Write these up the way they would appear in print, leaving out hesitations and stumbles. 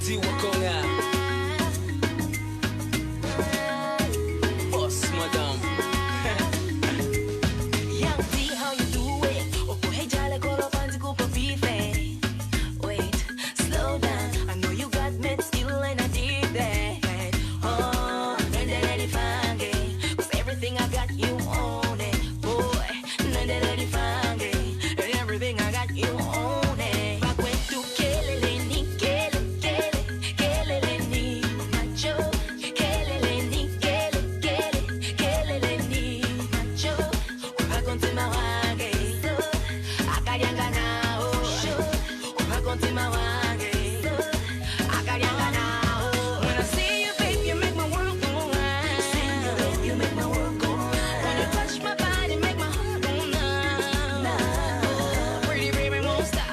T Wakonga. Boss, madam. Young T, how you do it? Oh, hey, jale kolo panzi kupo pife. Wait, slow down. I know you got mad skill and I did that. Oh, let it find it. 'Cause everything I got, you own it. Boy, let it find it. And everything I got, you own it. Back when to keleleni, keleleni, macho. Keleleni, keleleni, macho. Back on my wage. Akarianga now. Back on my wage. Akarianga now. When I see you, babe, you make my world go round. See you, babe, you make my world go round. When you touch my body, make my heart go numb. Pretty baby, won't stop.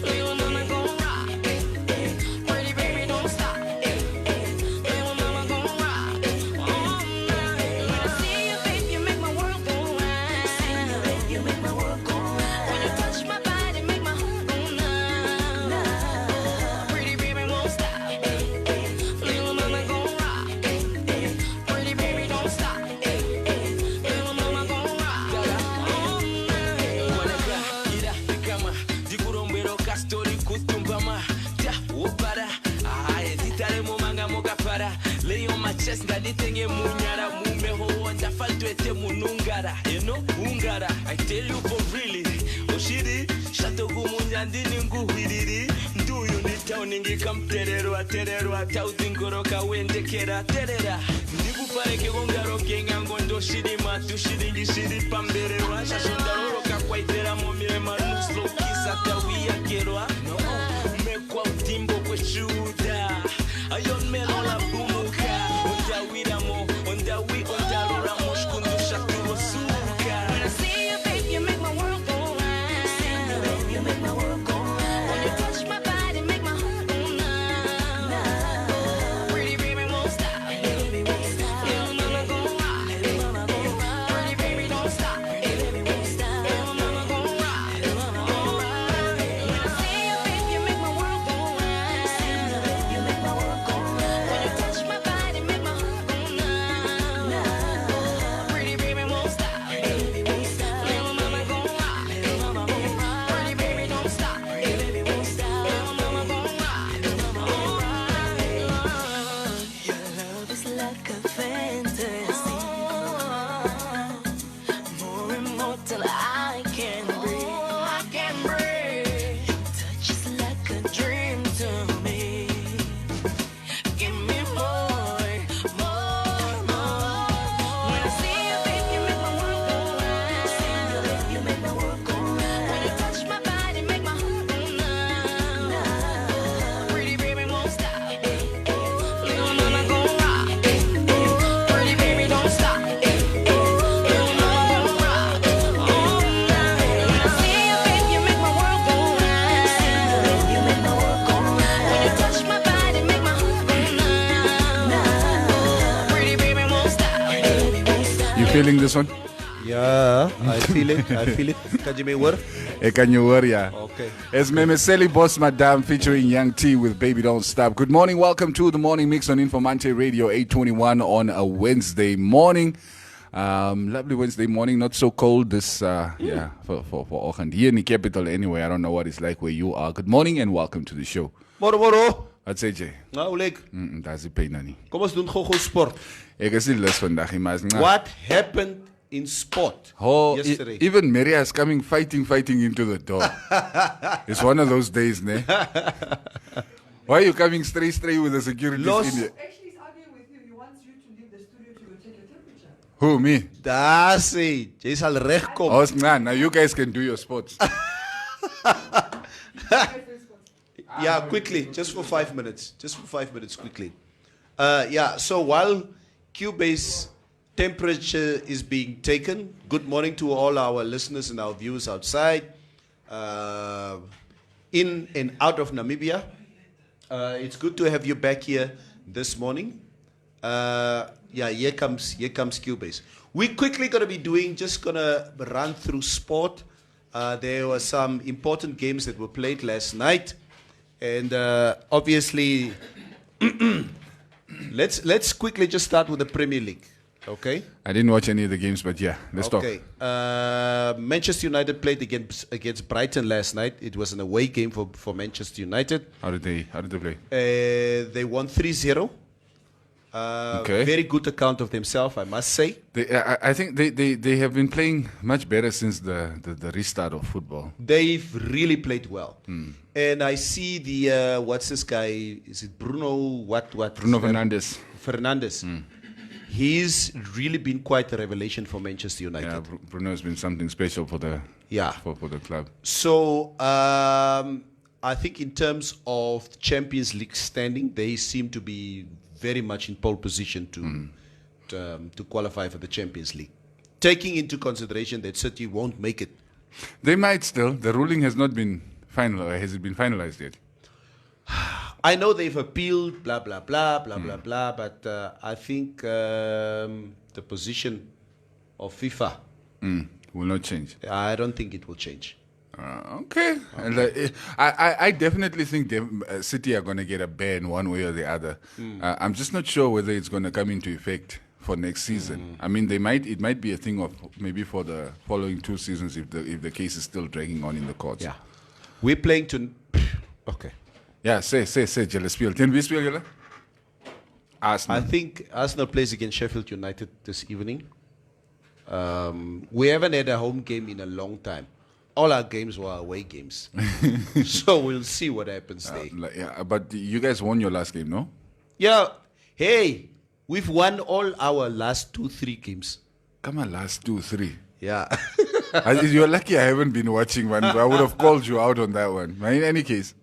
Little mama gon' rock. Pretty baby, don't stop. Little mama gon' rock. When I see you, babe, you make my world go round. See you, babe, you make my world go round. When you touch my body, make my heart go numb. Pretty baby, won't stop. Little mama gon' rock. Pretty baby, don't stop. Little mama gon' rock. Wanaga, ira, ikama, dikurombero kastori kutumbama. Ja, wopara, ditare momanga moga para. Lay on my chest, ngaditenge munyara, mumeho, ndafaltwete munungara. You know, ungara, I tell you for really. Oshiri, shato gumunyandini nguhiriri. Do you need town ingi kam tererwa, taudingoroka wende kera terera. Ndikupareke gongaro kenga ngondo shiri matu shiri ngishiri pamberewa. Shashondaroro kakwaitera momire manuslo kisa tawia kerwa. No, mekwa utimbo kwechuda. Ayon melola bumuka. Ondawiramo, ondaruramo shkundu shakuro suka. When I see you, babe, you make my world go round. See you, babe, you make my world go round. When you touch my body, make my heart go numb. Pretty baby, won't stop. Little mama gon' rock. Pretty baby, don't stop. Little mama gon' rock. When I see you, babe, you make my world go round. See you, babe, you make my world go round. When you touch my body, make my heart go numb. Pretty baby, won't stop. Little mama gon' rock. Pretty baby, don't stop. Little mama gon' rock. Your love is like a fantasy, more and more till I can breathe. Your touch is like a dream to me. Give me more. When I see you, babe, you make my world go round. See you, babe, you make my world go round. When you touch my body, make my heart go numb. Pretty baby, won't stop. Little mama gon' rock. Pretty baby, don't stop. Little mama gon' rock. When I see you, babe, you make my world go round. See you, babe, you make my world go round. When you touch my body, make my heart go numb. Pretty baby, won't stop. You feeling this one? Yeah, I feel it. Kan je mee hoor? Ik kan je horen, ja. Okay. It's Memeseli Boss Madame featuring Young T with Baby Don't Stop. Good morning, welcome to the morning mix on Informanté Radio 821 on a Wednesday morning. Lovely Wednesday morning, not so cold this, for ochtend. Here in the capital anyway, I don't know what it's like where you are. Good morning and welcome to the show. Moro. Wat sê jy? Nou, hoe lyk? Daar is die pijn nou nie. Kom ons doen gou sport. Ek is nie lus vandag, maar What happened in sport yesterday? Even Maria is coming fighting into the door. It's one of those days, ne? Why are you coming straight with the security in here? Actually, he's arguing with you. He wants you to leave the studio to go check your temperature. Who, me? That's it. Jy sal regkom. Oh, now you guys can do your sports. Yeah, quickly, just for 5 minutes. Quickly. So while Cubase temperature is being taken, good morning to all our listeners and our viewers outside, in and out of Namibia. It's good to have you back here this morning. Here comes Cubase. We're quickly going to be gonna run through sport. There were some important games that were played last night. And obviously, let's quickly just start with the Premier League. Okay. I didn't watch any of the games, but yeah, let's talk. Okay. Manchester United played against Brighton last night. It was an away game for Manchester United. How did they play? They won 3-0. Okay. Very good account of themselves, I must say. I think they have been playing much better since the restart of football. They've really played well. And I see the, what's this guy? Is it Bruno? What? Bruno Fernandes. Fernandes. He's really been quite a revelation for Manchester United. Yeah, Bruno has been something special for the for the club. So I think in terms of Champions League standing, they seem to be very much in pole position to qualify for the Champions League. Taking into consideration that City won't make it. They might still. The ruling has not been final. Has it been finalized yet? I know they've appealed, blah, blah, blah, blah, blah, blah, but I think the position of FIFA will not change. I don't think it will change. Okay. And, I definitely think City are going to get a ban one way or the other. I'm just not sure whether it's going to come into effect for next season. I mean, it might be a thing of maybe for the following 2 seasons if the case is still dragging on in the courts. Yeah. We're playing to... Okay. Yeah, say, Jelle, speel. Can we speel, Jelle? Arsenal. I think Arsenal plays against Sheffield United this evening. We haven't had a home game in a long time. All our games were away games. So we'll see what happens there. Yeah, but you guys won your last game, no? Yeah. Hey, we've won all our last 2-3 games. Come on, last 2-3. Yeah. You're lucky I haven't been watching one. I would have called you out on that one. But in any case,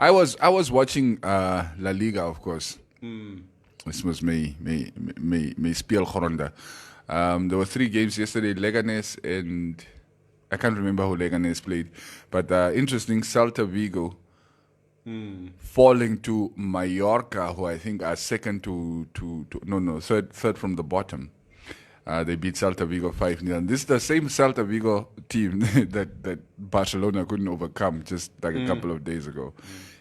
I was watching La Liga, of course. This was my speel Gronda. There were 3 games yesterday. Leganes and I can't remember who Leganes played, but interesting. Celta Vigo falling to Mallorca, who I think are second third from the bottom. They beat Celta Vigo 5-0. And this is the same Celta Vigo team that Barcelona couldn't overcome just like a couple of days ago.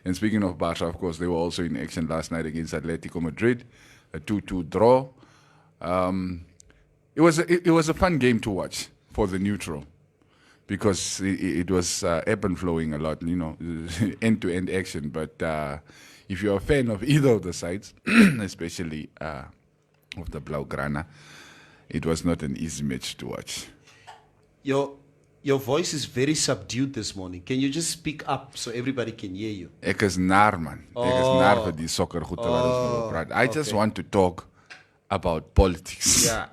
And speaking of Barca, of course, they were also in action last night against Atletico Madrid, a 2-2 draw. It was a fun game to watch for the neutral because it was ebb and flowing a lot, end-to-end action. But if you're a fan of either of the sides, especially of the Blaugrana, it was not an easy match to watch. Your voice is very subdued this morning. Can you just speak up so everybody can hear you? Ek is nar, man. Ek is nar vir die soccer goed wat ons wil praat. I just want to talk about politics. Yeah.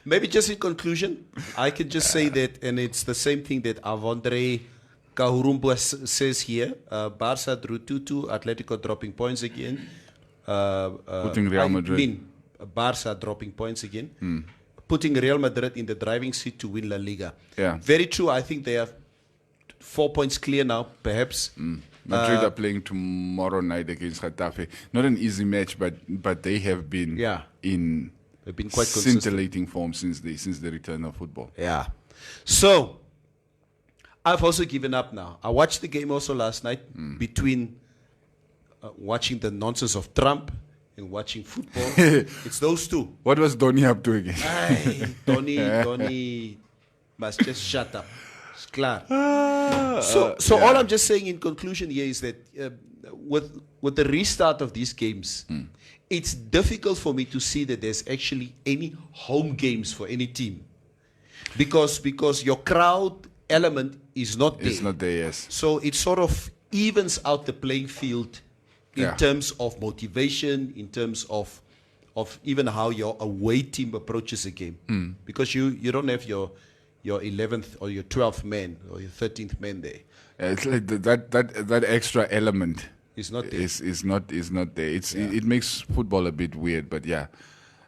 Maybe just in conclusion, I can just say that, and it's the same thing that Avondre Kahurumbo says here. Barca drew 2-2, Atletico dropping points again. Putting Real Madrid. Barca dropping points again. Putting Real Madrid in the driving seat to win La Liga. Yeah. Very true. I think they are 4 points clear now, perhaps. Madrid are playing tomorrow night against Getafe. Not an easy match, but they have been they've been quite scintillating form since the return of football. Yeah. So I've also given up now. I watched the game also last night between watching the nonsense of Trump and watching football. It's those two. What was Donny up to again? Donny must just shut up. It's clear. So all I'm just saying in conclusion here is that with the restart of these games, it's difficult for me to see that there's actually any home games for any team. Because your crowd element is not there. It's not there, yes. So it sort of evens out the playing field in terms of motivation, in terms of even how your away team approaches a game. Because you don't have your 11th or your 12th man or your 13th man there. It's like that extra element is not there. Is not there. It makes football a bit weird, but yeah,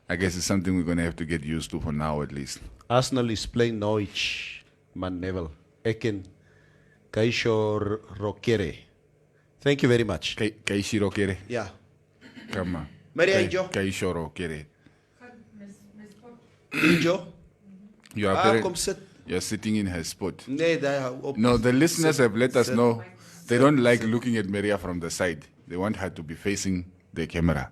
I guess it's something we're going to have to get used to for now at least. Arsenal is playing Norwich, Man Neville, Eken, Kaisho Rokere. Thank you very much. Kaisho Rokere. Yeah. Come on. Maria Injo. Kaisho Rokere. Injo. You're sitting in her spot. No, No, the listeners have let us know. They don't like looking at Maria from the side. They want her to be facing the camera.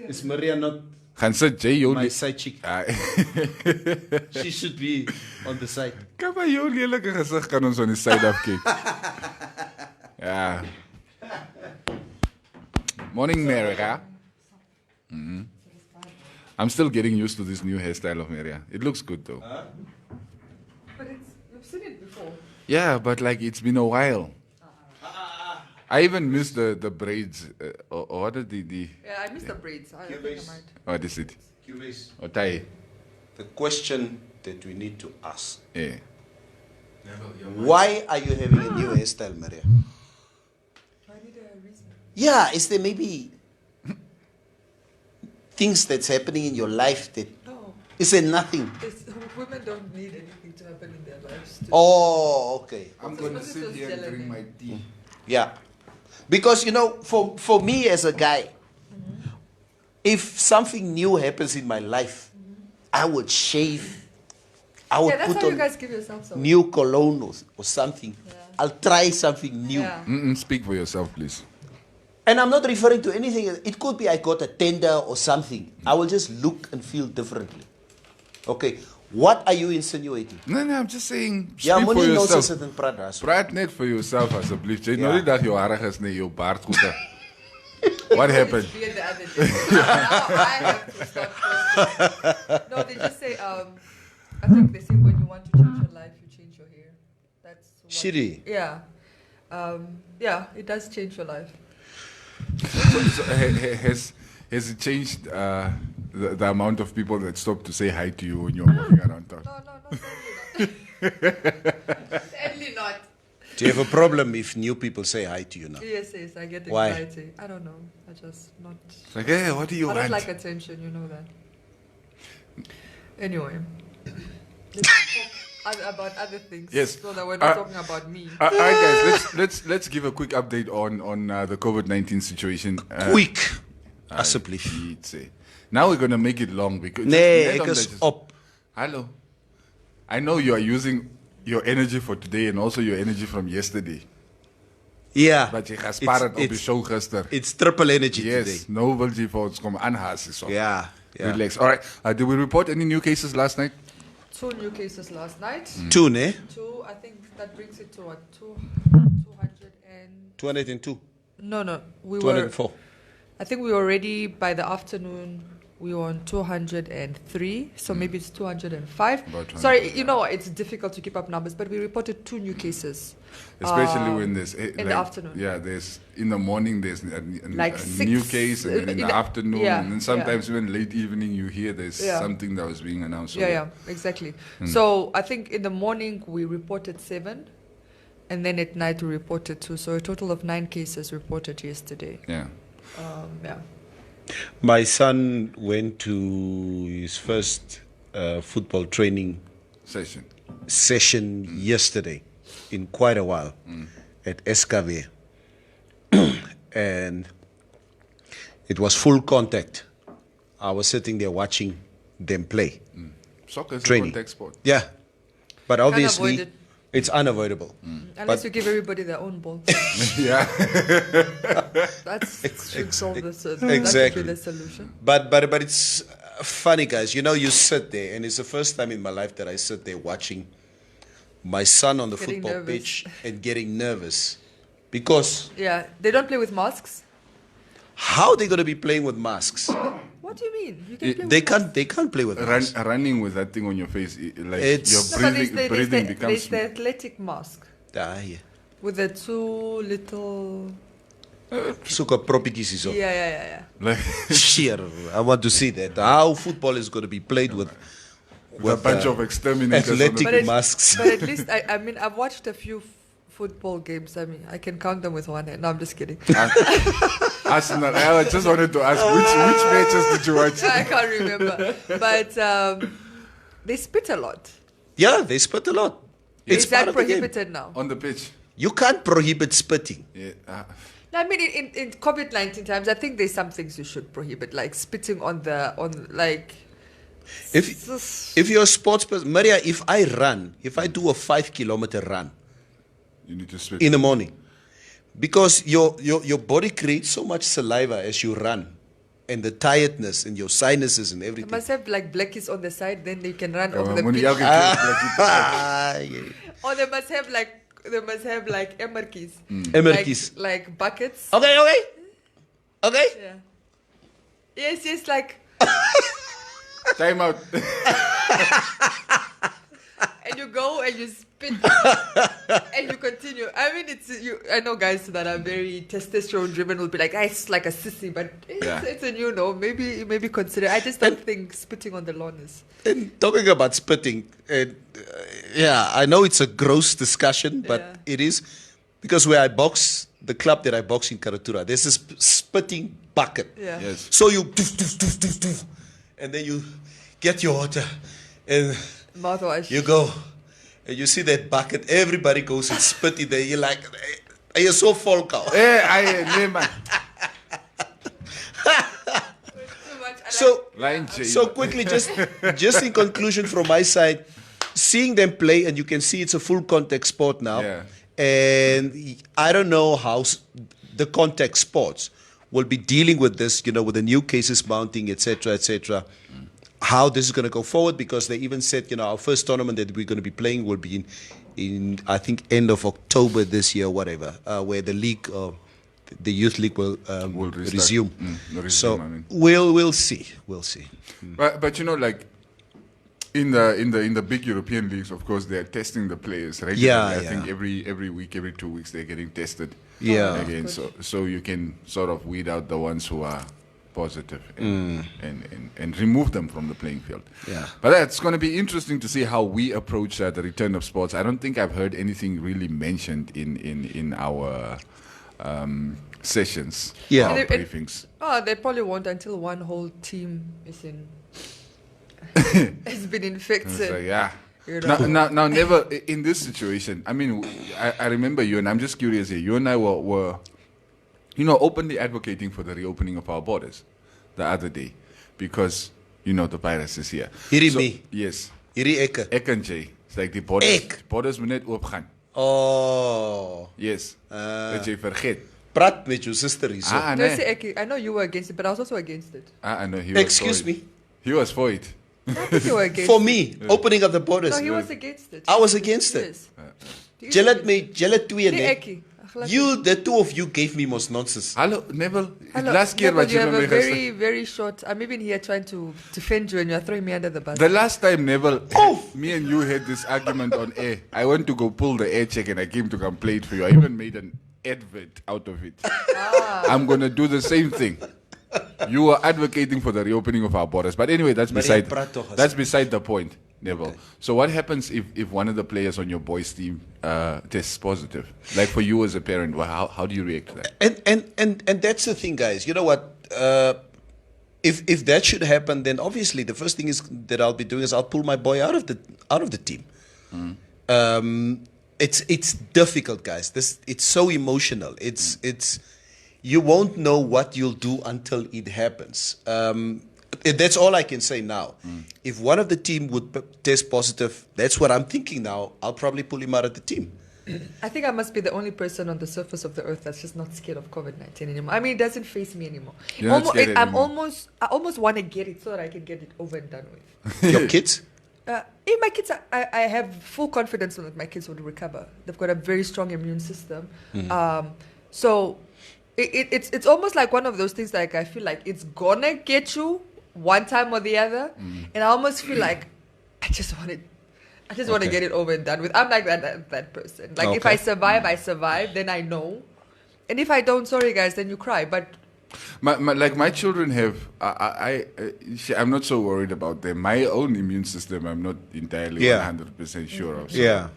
Is Maria not Gaan sit jy jou my side chick? She should be on the side. Kom maar jou lelike gesig kan ons aan die side afkyk. Ja. Morning, Maria. I'm still getting used to this new hairstyle of Maria. It looks good though. But you've seen it before. Yeah, but like it's been a while. I even miss the braids. Or what are the Yeah, I miss the braids. I think I might. what is it? Cubase. Or tie? The question that we need to ask. Yeah. Why are you having a new hairstyle, Maria? I need a reason. Yeah, is there maybe things that's happening in your life that No, is there nothing? women don't need anything to happen in their lives. Oh, okay. I'm going to sit here and drink my tea. Yeah. Because, for me as a guy, if something new happens in my life, I would shave. I would Yeah, that's put how you on guys give yourself some. new cologne or something. Yeah. I'll try something new. Yeah. Speak for yourself, please. And I'm not referring to anything. It could be I got a tender or something. I will just look and feel differently. Okay. What are you insinuating? No, I'm just saying. Ja, Speak for moenie nou so yourself. sit en praat daar. Praat net vir jouself asseblief. Jy nou Ja. nie dat jou harig is nie, jou baard goeie. What happened? Beard the other day. Now I have to stop posting. No, they just say, I think they say when you want to change your life, you change your hair. That's what, Shitty. Yeah. Yeah, it does change your life. So, has it changed the amount of people that stop to say hi to you when you're walking around town? No, certainly not. Do you have a problem if new people say hi to you now? Yes, I get Why? anxiety. I don't know. I just not. It's like, hey, what do you I want? don't like attention, you know that. Anyway, let's talk about other things. Yes. So that we're not talking about me. All right, guys, let's give a quick update on the COVID-19 situation. Quick. Asseblief. Now we're gonna make it long because Nee, ek is op. Hello. I know you are using your energy for today and also your energy from yesterday. Yeah. But jy gaan spaar dit op die show gister. It's triple energy Yes, today. no wil jy vir ons kom aanhaas so. Yeah. Relax. All right. Did we report any new cases last night? 2 new cases last night. Two, ne? 2, I think that brings it to what? 200 and... 202. No. We 204. I think we were already, by the afternoon, we were on 203. So maybe it's 205. About Sorry, it's difficult to keep up numbers, but we reported 2 new cases. Especially when there's in the afternoon. Yeah, there's in the morning there's a Six, new case, and then in the afternoon, yeah, and then sometimes even late evening you hear there's Yeah. something that was being announced. So Yeah, exactly. So I think in the morning we reported 7, and then at night we reported 2. So a total of 9 cases reported yesterday. Yeah. Yeah. My son went to his first football training session yesterday in quite a while at SKV. And it was full contact. I was sitting there watching them play. Soccer is Training. a contact sport. Yeah. But obviously, avoid it. it's unavoidable. Unless you give everybody their own ball. Yeah. That should solve this. That Exactly. should be the solution. But it's funny, guys. You sit there, and it's the first time in my life that I sit there watching my son on the Getting football nervous. pitch and getting nervous. Because Yeah, they don't play with masks. how are they going to be playing with masks? What do you mean? You can play They with can't play with masks. Running with that thing on your face, like It's- your No, but there's breathing there's becomes. the athletic mask Ah, yeah. with the 2 little. Soeka proppietjies hierso. Yeah. Like Sheer, I want to see that. How football is going to be played with a bunch of exterminators. on the- athletic masks. But at least I mean I've watched a few football games. I mean I can count them with one hand. No, I'm just kidding. Arsenal. I just wanted to ask which matches did you watch? I can't remember. But they spit a lot. Yeah, they spit a lot. It's Is part that of the game. prohibited now? On the pitch. You can't prohibit spitting. Yeah. I mean, in COVID-19 times, I think there's some things you should prohibit, like spitting on like. If you're a sports person, Maria, if I do a 5 kilometer run You need to spit. in the morning, Because your body creates so much saliva as you run, and the tiredness and your sinuses and You everything. must have like blackies on the side, then they can run over the When pitch. you Or they must have like emerkies. Emerkies. Like buckets. Okay. Yeah. Yes, like Time out. and you go and you spit and you continue. I mean, I know guys that are very testosterone driven will be like, it's like a sissy, but it's a new no. Maybe consider. I just don't think spitting on the lawn is. And talking about spitting, I know it's a gross discussion, but it is, because where I box, the club that I box in Karatura, there's this spitting bucket. Yeah. Yes. So you doof, and then you get your water and Mouthwash. you go and you see that bucket, everybody goes and spit in there. You're like, you're so full cow. So quickly, just in conclusion from my side, seeing them play, and you can see it's a full contact sport now. Yeah. And I don't know how the contact sports will be dealing with this, with the new cases mounting, etc., how this is going to go forward, because they even said, our first tournament that we're going to be playing will be in I think, end of October this year, whatever, where the league, the youth league will resume. So we'll see. But like in the big European leagues, of course, they're testing the players regularly. I think every week, every 2 weeks, they're getting tested. Yeah. Again, so you can sort of weed out the ones who are positive and remove them from the playing field. Yeah. But that's going to be interesting to see how we approach the return of sports. I don't think I've heard anything really mentioned in our sessions, our briefings. They probably won't until one whole team is has been infected. So, yeah. Now, never in this situation. I mean, I remember you, and I'm just curious here. You and I were openly advocating for the reopening of our borders the other day, because the virus is here. Me. Yes. Ek and Jay. It's like the borders moet net oop gaan. Oh. Yes. Dat jy vergeet. Prat met your sister is. I know you were against it, but I was also against it. I know he was. Excuse me. He was for it. I think you were against for me, opening of the borders. No, he was against it. I was against it. You, the two of you, gave me most nonsense. Hello, Neville. Last year, you have a very, very short. I'm even here trying to defend you, and you're throwing me under the bus. The last time, Neville, me and you had this argument on air. I went to go pull the air check, and I came to come play it for you. I even made an advert out of it. I'm going to do the same thing. You were advocating for the reopening of our borders. But anyway, that's beside the point, Neville. Okay. So what happens if one of the players on your boys' team tests positive? Like for you as a parent, how do you react to that? And that's the thing, guys. You know what? If that should happen, then obviously the first thing that I'll be doing is I'll pull my boy out of the team. It's difficult, guys. It's so emotional. It's you won't know what you'll do until it happens. That's all I can say now. If one of the team would test positive, that's what I'm thinking now. I'll probably pull him out of the team. I think I must be the only person on the surface of the earth that's just not scared of COVID-19 anymore. I mean, it doesn't face me anymore. I almost want to get it so that I can get it over and done with. Your kids? My kids, I have full confidence that my kids will recover. They've got a very strong immune system. So it's almost like one of those things, like I feel like it's gonna get you one time or the other, and I almost feel like I just want to get it over and done with. I'm like that person. Like if I survive, then I know, and if I don't, sorry guys, then you cry. But my children have, I'm not so worried about them. My own immune system, I'm not entirely 100% sure of. So. Yeah.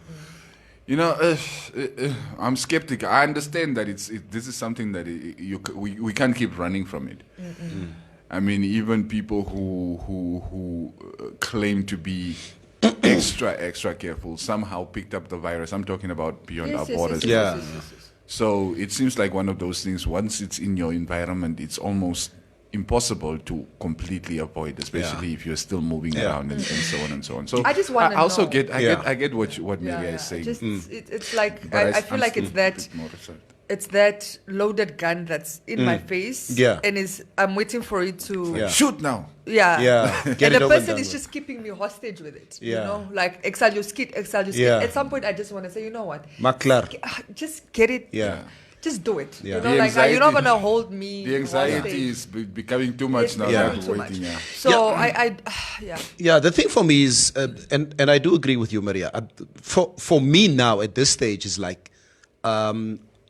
I'm skeptical. I understand that this is something that we can't keep running from it. I mean, even people who claim to be extra careful somehow picked up the virus. I'm talking about beyond our borders. Yes. So it seems like one of those things. Once it's in your environment, it's almost impossible to completely avoid, especially if you're still moving around and so on and so on. So I just want to also know. I get what Maria is saying. It's like I feel like it's that it's that loaded gun that's in my face. Yeah. And I'm waiting for it to Yeah. Shoot now. Yeah. Yeah. Get And it the over and person done is with. just keeping me hostage with it. Yeah. You know, like exile your skit. Yeah. At some point, I just want to say, you know what? Maklar. Just get it. Yeah. Just do it. Yeah. You know, The like you're not anxiety- gonna hold me. The anxiety hostage. is becoming too much It's now. Yeah. becoming too much. Waiting, yeah. So Yeah. yeah. Yeah, the thing for me is, and I do agree with you, Maria. For me now at this stage is like,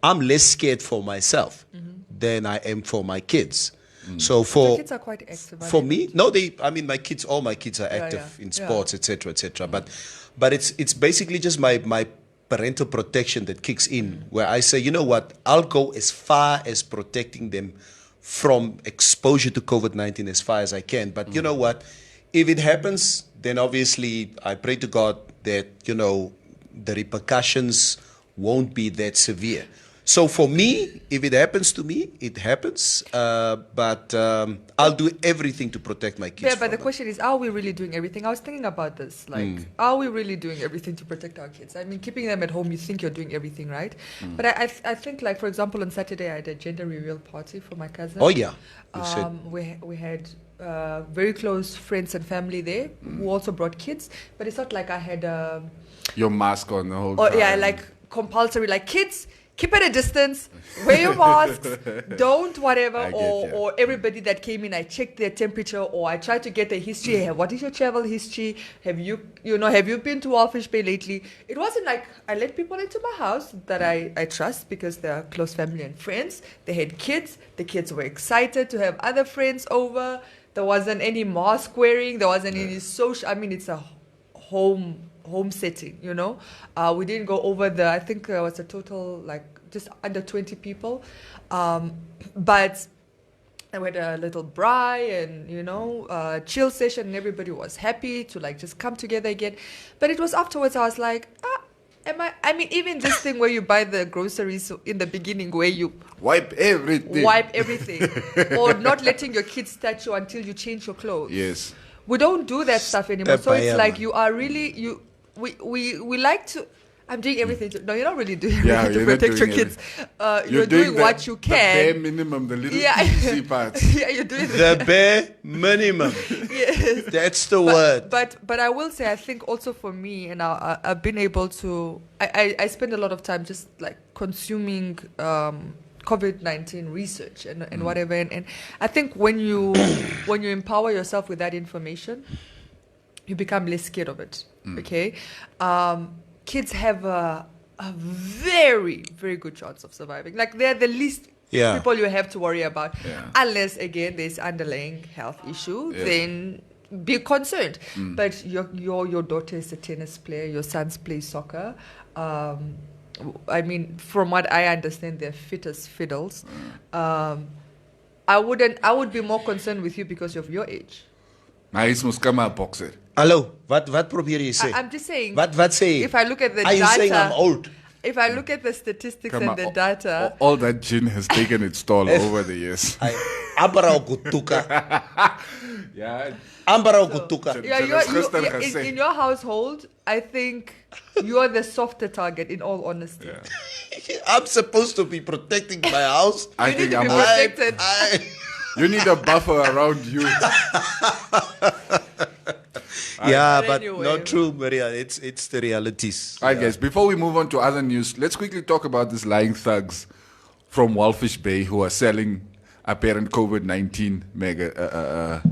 I'm less scared for myself than I am for my kids. So Your for kids are quite active. for aren't they? me, no, all my kids are active yeah. in Yeah. sports, etc., etc. But it's basically just my parental protection that kicks in, where I say, you know what, I'll go as far as protecting them from exposure to COVID-19 as far as I can. But you know what, if it happens, then obviously I pray to God that, you know, the repercussions won't be that severe. So for me, if it happens to me, it happens. But I'll do everything to protect my kids. Yeah, but from the it. question is, are we really doing everything? I was thinking about this. Like, are we really doing everything to protect our kids? I mean, keeping them at home, you think you're doing everything, right? But I think, like, for example, on Saturday, I had a gender reveal party for my cousin. Oh yeah, you said. We had very close friends and family there who also brought kids. But it's not like I had Your mask on the whole or time. yeah, like compulsory, like kids. Keep at a distance, wear your masks, don't whatever, I get you. or everybody that came in, I checked their temperature, or I tried to get a history. Hey, what is your travel history? Have you been to Walfish Bay lately? It wasn't like I let people into my house that I trust because they're close family and friends. They had kids. The kids were excited to have other friends over. There wasn't any mask wearing. There wasn't any social. I mean, it's a home setting, you know. We didn't go over I think there was a total like just under 20 people, but we had a little braai and, you know, chill session, and everybody was happy to like just come together again. But it was afterwards I was like, I mean, even this thing where you buy the groceries in the beginning where you Wipe everything. or not letting your kids touch you until you change your clothes. Yes. We don't do that stuff anymore. So it's Pepper, like man. you are really we like to. I'm doing everything. No, you're not really doing Yeah, everything to you're not protect your doing kids. You're doing what you The bare can. minimum, the little Yeah. easy parts. Yeah, you're doing The bare minimum. yes. That's the word. But I will say, I think also for me, and I've been able to. I spend a lot of time just like consuming COVID-19 research and whatever, and I think when you empower yourself with that information, you become less scared of it. Okay, kids have a very, very good chance of surviving. Like they're the least Yeah. people you have to worry about, Yeah. unless again there's underlying health issue. Yes. Then be concerned. But your daughter is a tennis player. Your sons play soccer. I mean, from what I understand, they're fit as fiddles. I would be more concerned with you because of your age. Maar hij is moest come a boxer. Hallo, wat probeer je sê? I'm just saying. Wat sê jy? If I look at the Are you saying I'm data, old? if I look at the statistics Come and on, the data, all that gin has taken its toll over the years. Amper al kutuka. Yeah. Amper al kutuka. yeah, Dit is gister gesê. in your household, I think you're the softer target. In all honesty, I'm supposed to be protecting my house. I you need think to be I'm protected. You need a buffer around you. Yeah, But but anyway. not true, Maria. It's the realities. All right, guys, before we move on to other news, let's quickly talk about these lying thugs from Walfish Bay who are selling apparent COVID-19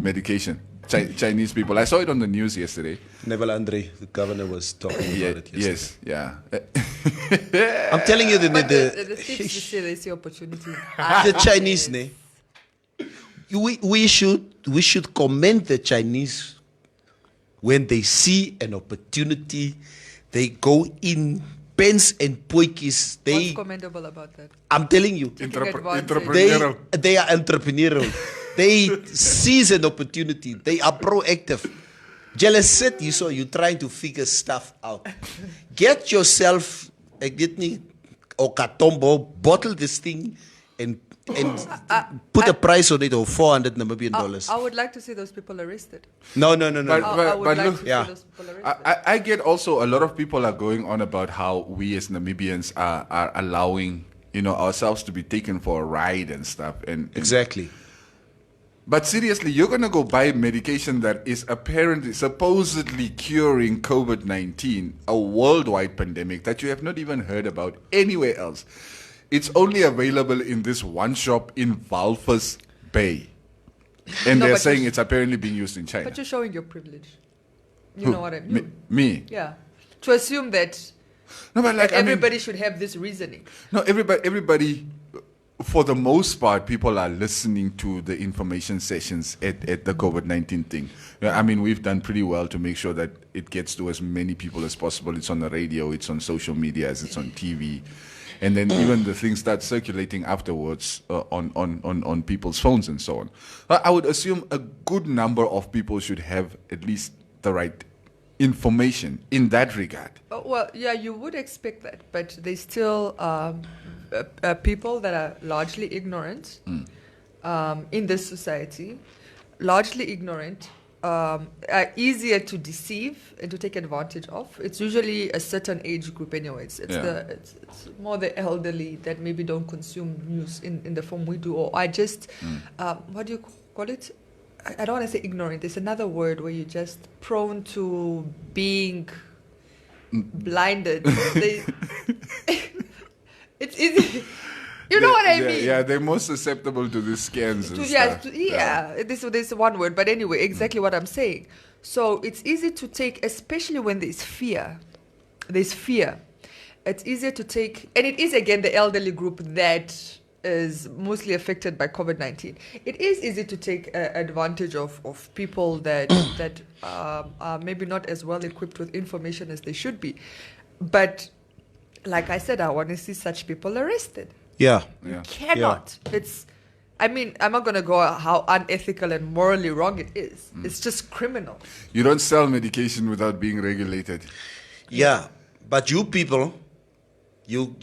medication. Chinese people. I saw it on the news yesterday. Neville Andre, the governor, was talking Yeah, about it yesterday. yes, yeah. I'm telling you, But the things you say, they see opportunity. the Chinese, ne? We should commend the Chinese when they see an opportunity. They go in pens and poikies. What's They, commendable about that? I'm telling you, advantage. Entrepreneurial. they are entrepreneurial. They seize an opportunity. They are proactive. Jealous sit, you saw you trying to figure stuff out. Get yourself, ek weet nie, or katombo, bottle this thing and put a price on it of $400 Namibian dollars. I would like to see those people arrested. No. I would like look, to yeah. see those people arrested. I get also a lot of people are going on about how we as Namibians are allowing, ourselves to be taken for a ride and stuff. And Exactly. But seriously, you're going to go buy medication that is apparently, supposedly curing COVID-19, a worldwide pandemic that you have not even heard about anywhere else. It's only available in this one shop in Walvis Bay. And No, they're but saying you- it's apparently being used in China. But you're showing your privilege. You Who? know what I mean? Me? Yeah. To assume that No, but like, everybody should have this reasoning. No, everybody, for the most part, people are listening to the information sessions at the COVID-19 thing. Yeah, I mean, we've done pretty well to make sure that it gets to as many people as possible. It's on the radio, it's on social media, it's on TV. And then even the things start circulating afterwards on people's phones and so on. I would assume a good number of people should have at least the right information in that regard. Well, yeah, you would expect that, but there's still people that are largely ignorant in this society, largely ignorant, are easier to deceive and to take advantage of. It's usually a certain age group anyways. It's more the elderly that maybe don't consume news in the form we do, or I just, what do you call it? I don't want to say ignorant. There's another word where you're just prone to being blinded. It's easy. You know what I mean? Yeah, they're more susceptible to these scans and Yeah, stuff. This one word, but anyway, exactly what I'm saying. So it's easy to take, especially when there's fear. There's fear. It's easier to take, and it is again the elderly group that is mostly affected by COVID-19. It is easy to take advantage of people that are maybe not as well equipped with information as they should be. But like I said, I want to see such people arrested. Yeah. Yeah. Cannot. I'm not going to go how unethical and morally wrong it is. It's just criminal. You don't sell medication without being regulated. Yeah. But you people, you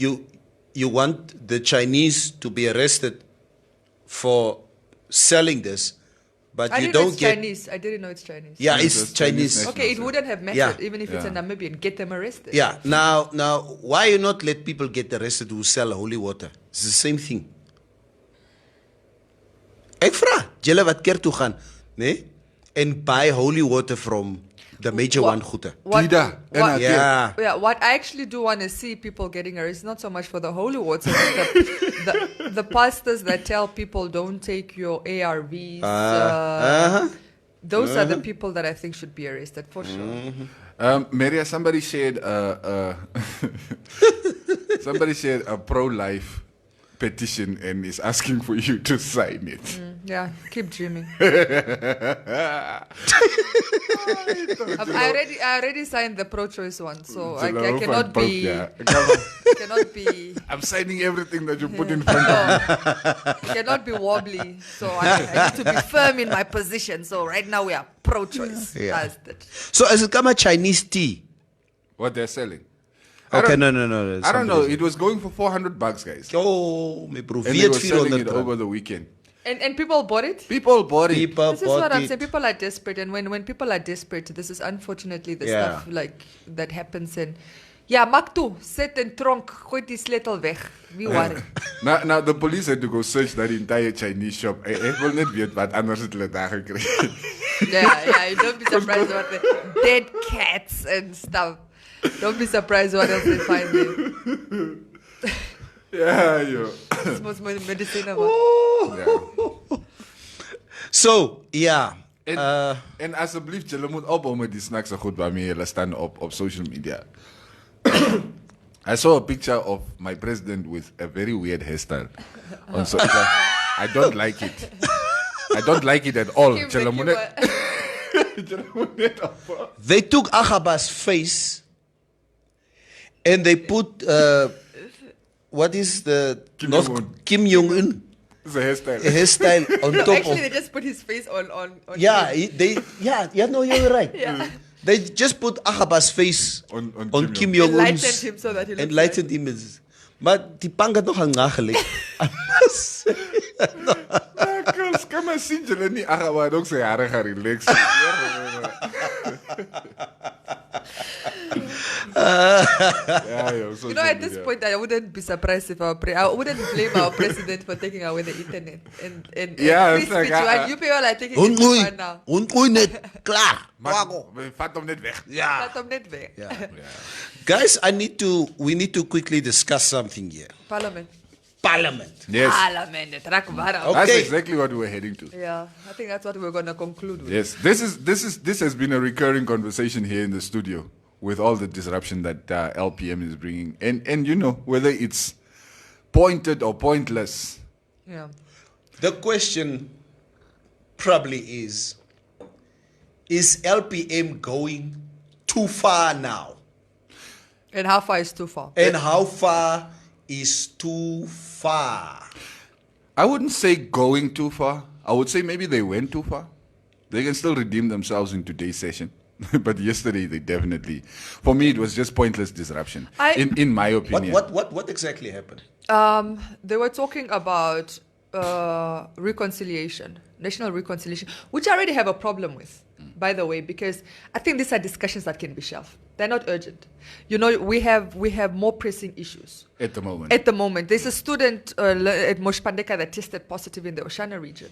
want the Chinese to be arrested for selling this, but I you didn't know don't it's get. Chinese. I didn't know it's Chinese. Yeah, It's it's just Chinese Chinese. national. Okay, it wouldn't have mattered Yeah. even if it's a Yeah. Namibian. Get them arrested. Yeah. Now, why you not let people get arrested who sell holy water? It's the same thing. Ek vra, julle wat kerk toe gaan, nee, and buy holy water from the major one goede. Tida, What, Yeah. yeah, what I actually do want to see people getting arrested, not so much for the holy water, but the pastors that tell people don't take your ARVs. Those are the people that I think should be arrested for sure. Maria, somebody shared a pro-life petition and is asking for you to sign it. Yeah, keep dreaming. I already signed the pro-choice one, so I cannot be. Cannot be. I'm signing everything that you put in front of me. Cannot be wobbly. So I need to be firm in my position. So right now we are pro-choice. Yeah. That's it. So as it come a Chinese tea. What they're selling. Okay, no. I don't know. It was going for $400, guys. Oh, my bro. And they were selling it over the weekend. And people bought it? People bought it. People This is what bought I'm it. saying. People are desperate. And when people are desperate, this is unfortunately the Yeah. stuff like that happens. And yeah, maak toe. Sit in tronk. Gooi die sleutel weg. Wie worry. Now the police had to go search that entire Chinese shop. Ek wil net weet wat anders het hulle daar gekry. Yeah. Don't be surprised what the dead cats and stuff. Don't be surprised what else they find there. Yeah, yo. It's most medicine. Yeah. So, yeah. En asseblief, julle moet ophou met die snacks so goed waarmee julle staan op social media. I saw a picture of my president with a very weird hairstyle on social media. I don't like it. I don't like it at all. Julle moet net- julle moet net ophou. They took Agaba's face and they put, what is the Kim North Jong-un. Kim Jong-un It's a hairstyle. hairstyle on No, top actually, of. they just put his face on Yeah, him. no, you're right. Yeah. They just put Agaba's face On on Kim Jong-un. Jong-un's. Enlightened him so that he looks Enlightened him. Maar die pang het nog aan nagelik. Kals, kan maar sien julle nie Agawa ook sy hare gaan relax. social You know, at this media. point, I wouldn't be surprised if I wouldn't blame our president for taking away the internet and Yeah, free it's like, speech. And you people are taking it too Ongoing. far now. Ongoing. Klaar. Maar we vat hem net weg. Ja. Laat hem net weg. Yeah. Guys, we need to quickly discuss something here. Parliament. Parliament. Yes. Parliament. Het raakt warm. Okay. That's exactly what we were heading to. Yeah, I think that's what we're going to conclude with. Yes, this has been a recurring conversation here in the studio with all the disruption that LPM is bringing, and you know, whether it's pointed or pointless. Yeah. The question probably is LPM going too far now? And how far is too far? And how far is too far? I wouldn't say going too far. I would say maybe they went too far. They can still redeem themselves in today's session. But yesterday they definitely, for me, it was just pointless disruption. In my opinion. What exactly happened? They were talking about reconciliation, national reconciliation, which I already have a problem with, by the way, because I think these are discussions that can be shelved. They're not urgent. You know, we have more pressing issues. At the moment. At the moment, there's a student at Mosh Pandeka that tested positive in the Oshana region.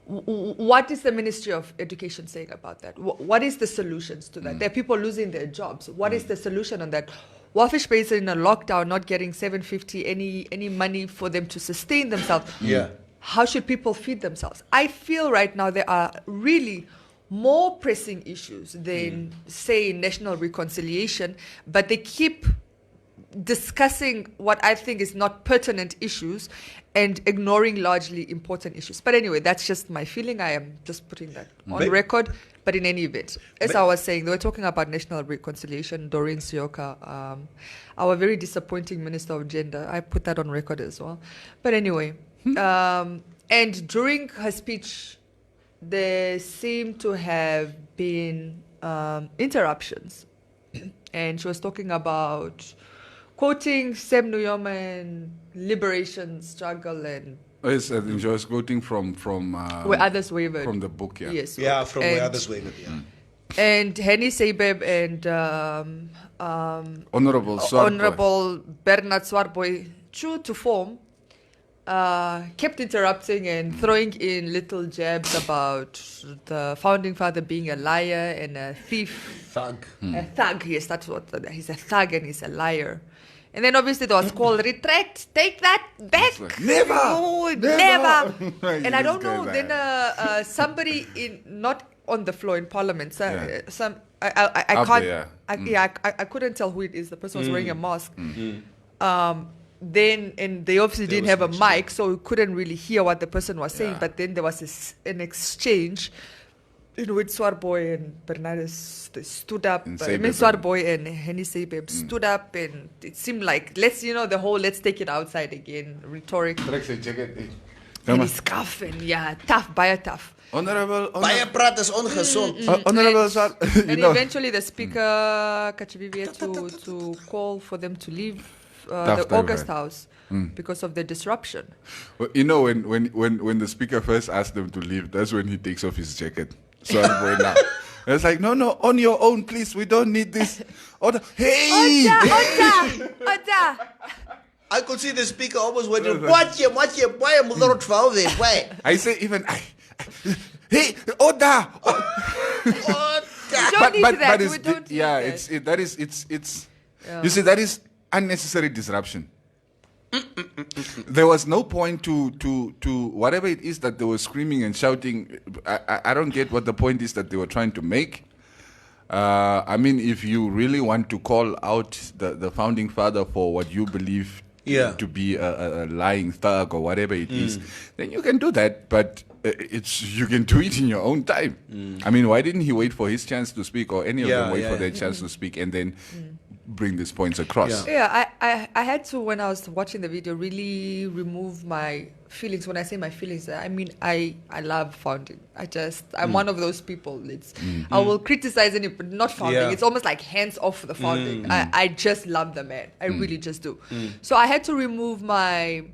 What is the Ministry of Education saying about that? What is the solutions to that? There are people losing their jobs. What is the solution on that? Wafish Bay is in a lockdown, not getting 750 any money for them to sustain themselves. Yeah. How should people feed themselves? I feel right now there are really more pressing issues than, say, national reconciliation, but they keep discussing what I think is not pertinent issues and ignoring largely important issues. But anyway, that's just my feeling. I am just putting that on record. But in any event, as I was saying, they were talking about national reconciliation. Doreen Sioka, our very disappointing Minister of Gender. I put that on record as well. But anyway, and during her speech, there seemed to have been interruptions. And she was talking about quoting Sem Nujoma and liberation struggle and Yes, I think she was quoting from where others wavered. from the book, yeah. Yes. Yeah, from and, where others wavered. Yeah. And Henny Seibeb and Honorable Swartboy. Honorable Bernard Swartboy, true to form, kept interrupting and throwing in little jabs about the founding father being a liar and a thief. Thug. A thug, yes, that's what. He's a thug and he's a liar. And then obviously there was called retract, take that back. Like, never, No, never. And I don't This know. guy's Then somebody not on the floor in Parliament. So, Yeah. I Up can't. there. I couldn't tell who it is. The person was wearing a mask. Then and they obviously didn't have a mic, so we couldn't really hear what the person was saying. Yeah. But then there was an exchange. In which Swartboy and Bernardus they stood up. And I mean, Seibeb. Swartboy and Henny Seibeb stood up, and it seemed like let's take it outside again rhetoric. Trek sy jacket. And his scarf and tough, baie tough. Honorable Baie praat is ongezond. Honorable Swart. And eventually the speaker Kachibibi had to call for them to leave the Tough time, August right. House because of the disruption. Well, you know, when the speaker first asked them to leave, that's when he takes off his jacket. So I'm going now. And it's like, no, on your own, please. We don't need this. Order. Hey! Oda! I could see the speaker almost went, watch him, why am I why? I say even, hey, order! We don't need that. We don't need that. It's you see, that is unnecessary disruption. There was no point to whatever it is that they were screaming and shouting. I don't get what the point is that they were trying to make. I mean, if you really want to call out the founding father for what you believe to be a lying thug or whatever it is, then you can do that. But you can do it in your own time. I mean, why didn't he wait for his chance to speak, or any of them wait for their chance to speak and then bring these points across? I had to, when I was watching the video, really remove my feelings. When I say my feelings, I mean I love founding. I'm one of those people. I will criticize any, but not founding. It's almost like hands off the founding. I just love the man. I really just do. So I had to remove my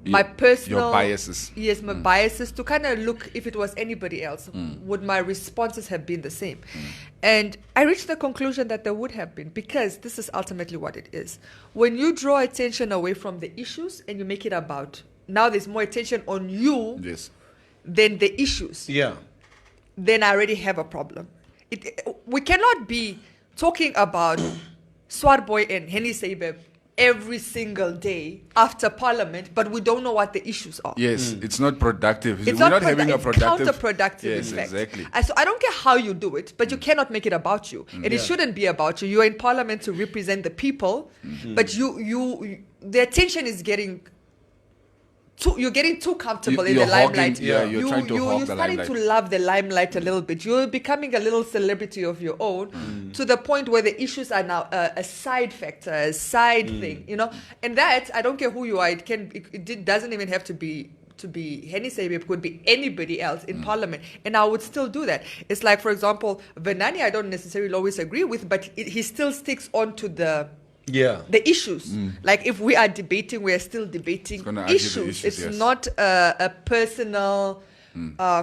my personal your biases. Yes, my biases to kind of look if it was anybody else, would my responses have been the same? And I reached the conclusion that there would have been, because this is ultimately what it is. When you draw attention away from the issues and you make it about, now there's more attention on you than the issues. Yeah. Then I already have a problem. We cannot be talking about Swarboy and Henny Seibeb every single day after Parliament, but we don't know what the issues are. Yes, it's not productive. It's We're not having a productive. It's counterproductive, Yes, in fact. exactly. So I don't care how you do it, but you cannot make it about you, and it shouldn't be about you. You are in Parliament to represent the people, but the attention is getting. You're getting too comfortable in the limelight. You're trying to hog you're the starting limelight. to love the limelight a little bit. You're becoming a little celebrity of your own, to the point where the issues are now a side factor, a side thing, And that, I don't care who you are. It doesn't even have to be Henny Seibeb. It could be anybody else in Parliament, and I would still do that. It's like, for example, Venani, I don't necessarily always agree with, but he still sticks on to the issues. Like if we are debating, we are still debating issues. It's not a personal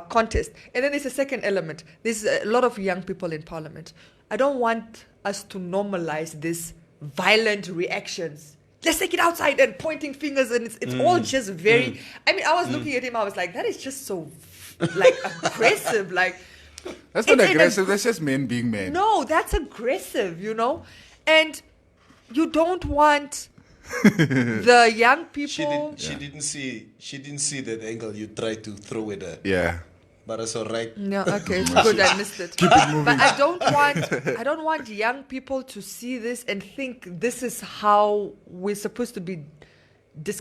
contest. And then there's a second element. There's a lot of young people in Parliament. I don't want us to normalize this violent reactions. Let's take it outside and pointing fingers, and it's all just very. I mean, I was looking at him. I was like, that is just so aggressive. That's not aggressive. That's just men being men. No, that's aggressive. And you don't want the young people. She didn't see that angle you tried to throw at her. Yeah. But it's all right. No, okay, it's good. I missed it. Keep it moving. But I don't want young people to see this and think this is how we're supposed to be.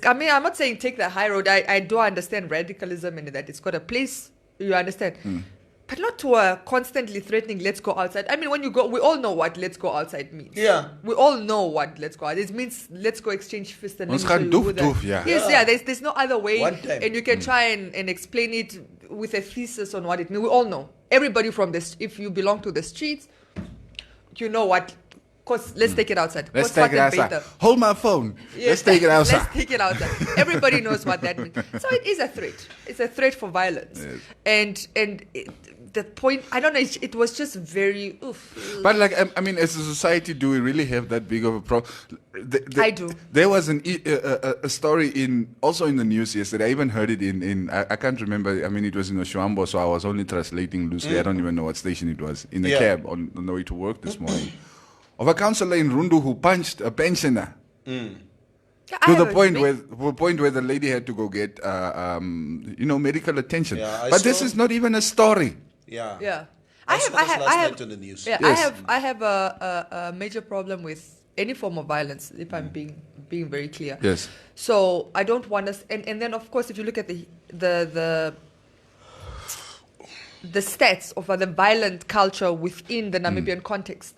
I mean, I'm not saying take the high road. I do understand radicalism and that it's got a place. You understand. But not to a constantly threatening, let's go outside. I mean, when you go, we all know what let's go outside means. Yeah. We all know what let's go outside. It means let's go exchange fists and Ons let me gaan show you doof, who doof, yeah. Yes, yeah, there's no other way. One time. And you can try and explain it with a thesis on what it means. We all know. Everybody from this, if you belong to the streets, you know what. Because let's take it outside. Let's take it outside. Hold my phone. Yes. Let's take it outside. Let's take it outside. Everybody knows what that means. So it is a threat. It's a threat for violence. Yes. And the point, I don't know, it was just very, oof. But I mean, as a society, do we really have that big of a problem? I do. There was a story also in the news yesterday. I even heard it in I can't remember. I mean, it was in Oshuambo, so I was only translating loosely. I don't even know what station it was. In the cab on the way to work this morning. Of a councillor in Rundu who punched a pensioner. To the point where the lady had to go get medical attention. Yeah, but this is not even a story. Yeah. I have on the news. Yeah, Yes. I have a major problem with any form of violence, if I'm being very clear. Yes. So I don't want us, and then of course if you look at the stats of the violent culture within the Namibian context,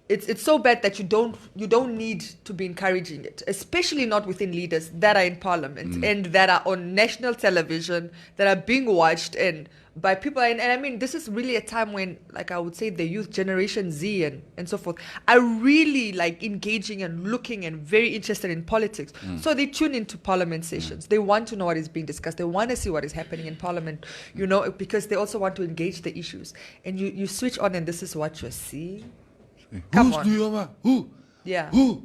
it's so bad that you don't need to be encouraging it, especially not within leaders that are in Parliament and that are on national television, that are being watched and by people. And I mean, this is really a time when, like I would say, the youth generation Z and so forth are really like engaging and looking and very interested in politics. So they tune into Parliament sessions. They want to know what is being discussed. They want to see what is happening in Parliament, because they also want to engage the issues. And you switch on and this is what you see. Come Who's on. Nuyoma? Who? Yeah. Who?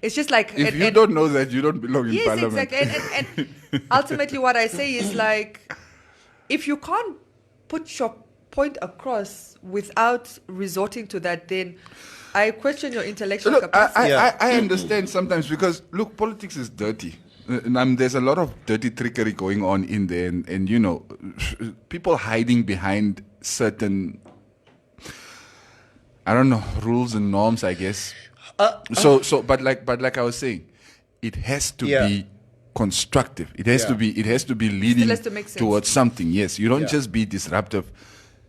It's just like... If you don't know that, you don't belong in yes, Parliament. exactly. And ultimately what I say is like, if you can't put your point across without resorting to that, then I question your intellectual capacity. I understand sometimes because, look, politics is dirty. There's a lot of dirty trickery going on in there and people hiding behind certain... I don't know, rules and norms, I guess. But like I was saying, it has to be constructive. It has to be leading has to make sense. towards something. Yes, you don't just be disruptive.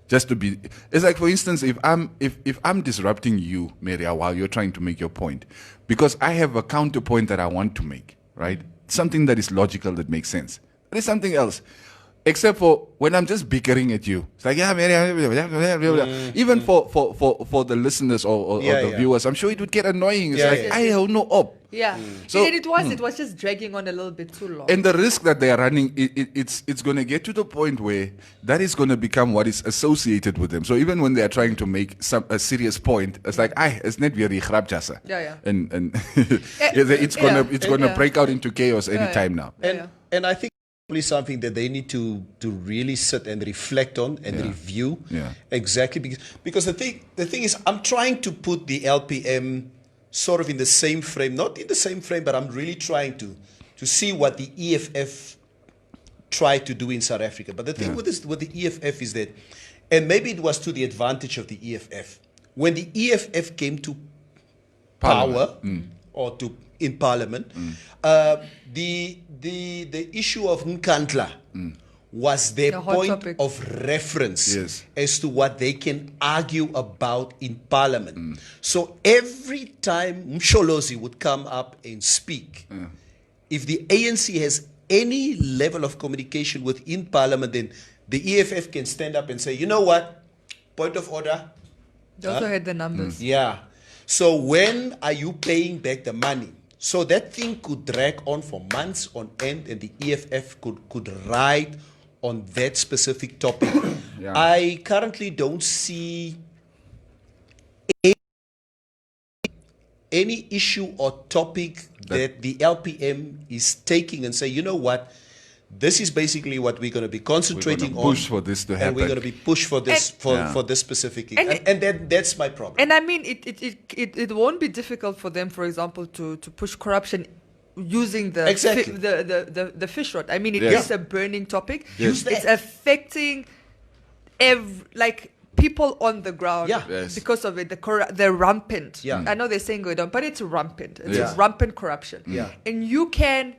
Just to be, it's like, for instance, if I'm disrupting you, Maria, while you're trying to make your point, because I have a counterpoint that I want to make, right? Something that is logical, that makes sense. There's something else. Except for when I'm just bickering at you. It's like, even for the listeners or the viewers, I'm sure it would get annoying. It's I don't know up. Yeah. So, and it was just dragging on a little bit too long. And the risk that they are running, it's going to get to the point where that is going to become what is associated with them. So even when they are trying to make a serious point, it's like, it's not very grab jasa. Yeah. And it's gonna break out into chaos anytime now. And I think probably something that they need to really sit and reflect on and review. Yeah. Exactly, because the thing is, I'm trying to put the LPM sort of in the same frame, not in the same frame, but I'm really trying to see what the EFF tried to do in South Africa. But the thing with the EFF is that, and maybe it was to the advantage of the EFF, when the EFF came to power or in parliament, the issue of Nkandla was their point topic of reference as to what they can argue about in parliament. So every time Msholozi would come up and speak, if the ANC has any level of communication within parliament, then the EFF can stand up and say, you know what, point of order. They also had the numbers. Yeah. So when are you paying back the money? So that thing could drag on for months on end, and the EFF could ride on that specific topic. I currently don't see any issue or topic that the LPM is taking and say, you know what, this is basically what we're going to be concentrating on. Push for this to happen. And we're going to be pushed for this for this specific thing. And that's my problem. And I mean, it won't be difficult for them, for example, to push corruption using the the fish rod. I mean, it is a burning topic. It's affecting people on the ground because of it. The rampant. I know they're saying going on, but it's rampant. It's rampant corruption. And you can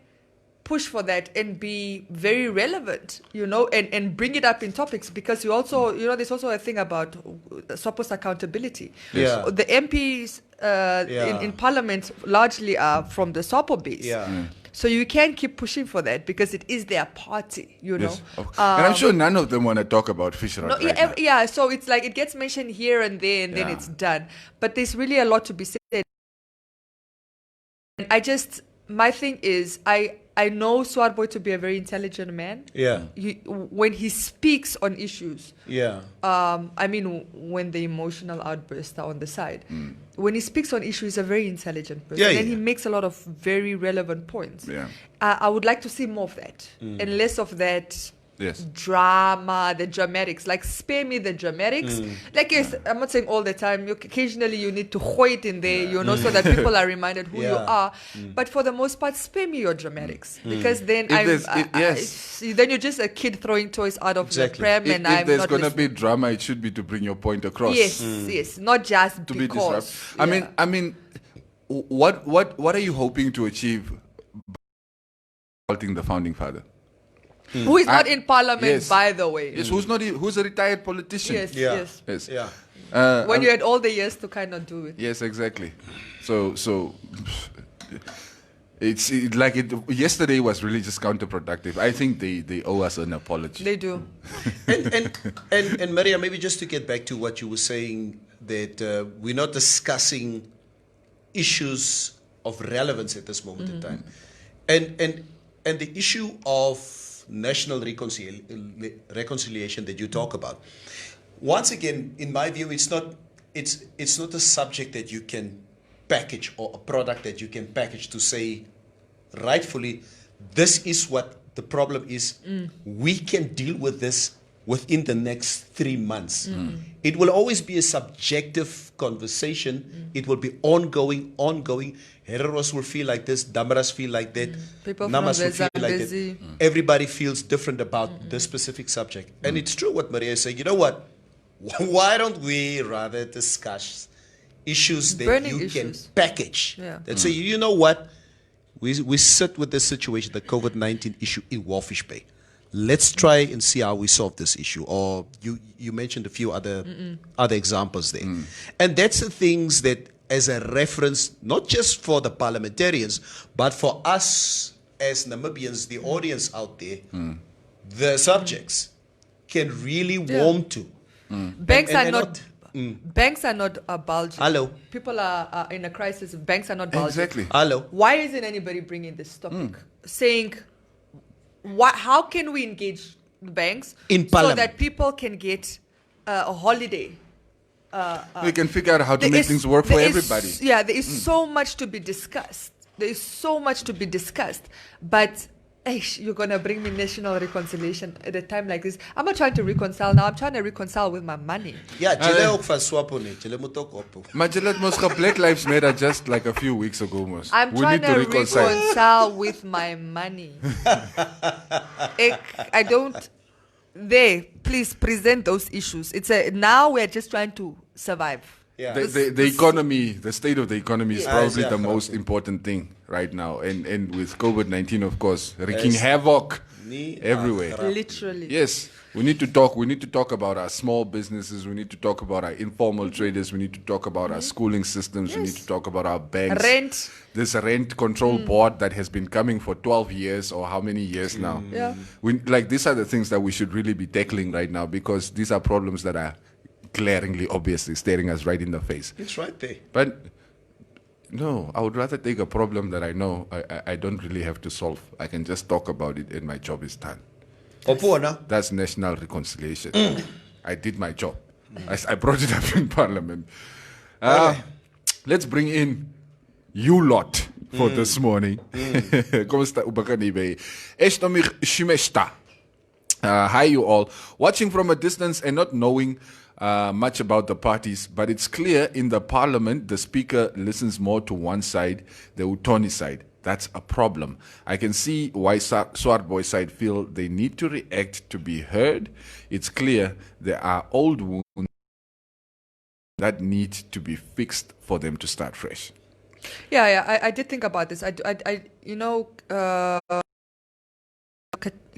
push for that and be very relevant, and bring it up in topics, because you also, there's also a thing about SWAPO's accountability. The MPs in Parliament largely are from the SWAPO base. So you can keep pushing for that because it is their party, Yes. And I'm sure none of them want to talk about fish rod right now. So it's like it gets mentioned here and there and then it's done. But there's really a lot to be said. And my thing is, I know Swarboy to be a very intelligent man. When he speaks on issues, I mean, when the emotional outbursts are on the side, when he speaks on issues, he's a very intelligent person. And he makes a lot of very relevant points. I would like to see more of that and less of that drama, the dramatics. Like, spare me the dramatics. Like, yes, I'm not saying all the time. Occasionally you need to throw it in there, so that people are reminded who you are. But for the most part, spare me your dramatics, because then then you're just a kid throwing toys out of the pram. If there's going to be drama, it should be to bring your point across. Yes, not just to because. Be disruptive. I mean, what are you hoping to achieve by assaulting the founding father? Who is not in parliament, by the way. Yes, who's a retired politician. Yes. When you had all the years to kind of do it. Yes, exactly. So yesterday was really just counterproductive. I think they owe us an apology. They do. and Maria, maybe just to get back to what you were saying, that we're not discussing issues of relevance at this moment in time. And the issue of national reconciliation that you talk about, once again, in my view, it's not a subject that you can package, or a product that you can package to say, rightfully, this is what the problem is. We can deal with this within the next 3 months. It will always be a subjective conversation. It will be ongoing. Hereros will feel like this, Damaras feel like that, people Namas from will feel like that. Everybody feels different about this specific subject. And it's true what Maria is saying. You know what? Why don't we rather discuss issues that Burning you issues. can package? And say, you know what? We sit with this situation, the COVID-19 issue in Walfish Bay. Let's try and see how we solve this issue. Or you mentioned a few other examples there. And that's the things that, as a reference, not just for the parliamentarians, but for us as Namibians, the audience out there, the subjects can really warm to. Banks And- are and not. Banks are not bulging. Hello. People are in a crisis. Banks are not bulging. Exactly. Hello. Why isn't anybody bringing this topic? Saying, how can we engage the banks In so Parliament. that people can get a holiday? We can figure out how to There make is- things work for there is- everybody. There is so much to be discussed. There is so much to be discussed. But you're going to bring me national reconciliation at a time like this. I'm not trying to reconcile now. I'm trying to reconcile with my money. Yeah, jele okfa swapo ne, jele motokopo. Majalet Mosca Black Lives Matter just like a few weeks ago, Mos. I'm We trying need to reconcile. reconcile with my money. I don't. Please present those issues. Now we're just trying to survive. Yeah. The economy, the state of the economy is Yes. probably Yeah, the most important thing right now. And with COVID-19, of course, wreaking havoc everywhere. Literally. Yes, we need to talk. We need to talk about our small businesses. We need to talk about our informal traders. We need to talk about our schooling systems. We need to talk about our banks. Rent. This rent control board that has been coming for 12 years or how many years now. Yeah. These are the things that we should really be tackling right now because these are problems that are glaringly, obviously staring us right in the face. It's right there. But no, I would rather take a problem that I know I don't really have to solve. I can just talk about it and my job is done. Opona. That's national reconciliation. I did my job. I brought it up in Parliament. Let's bring in you lot for this morning. Kom sta ubakanibe. Estomich Shimeshta. Hi, you all. Watching from a distance and not knowing much about the parties, but it's clear in the parliament the speaker listens more to one side, the Utoni side. That's a problem. I can see why Swart Boy side feel they need to react to be heard. It's clear there are old wounds that need to be fixed for them to start fresh. Yeah. I did think about this.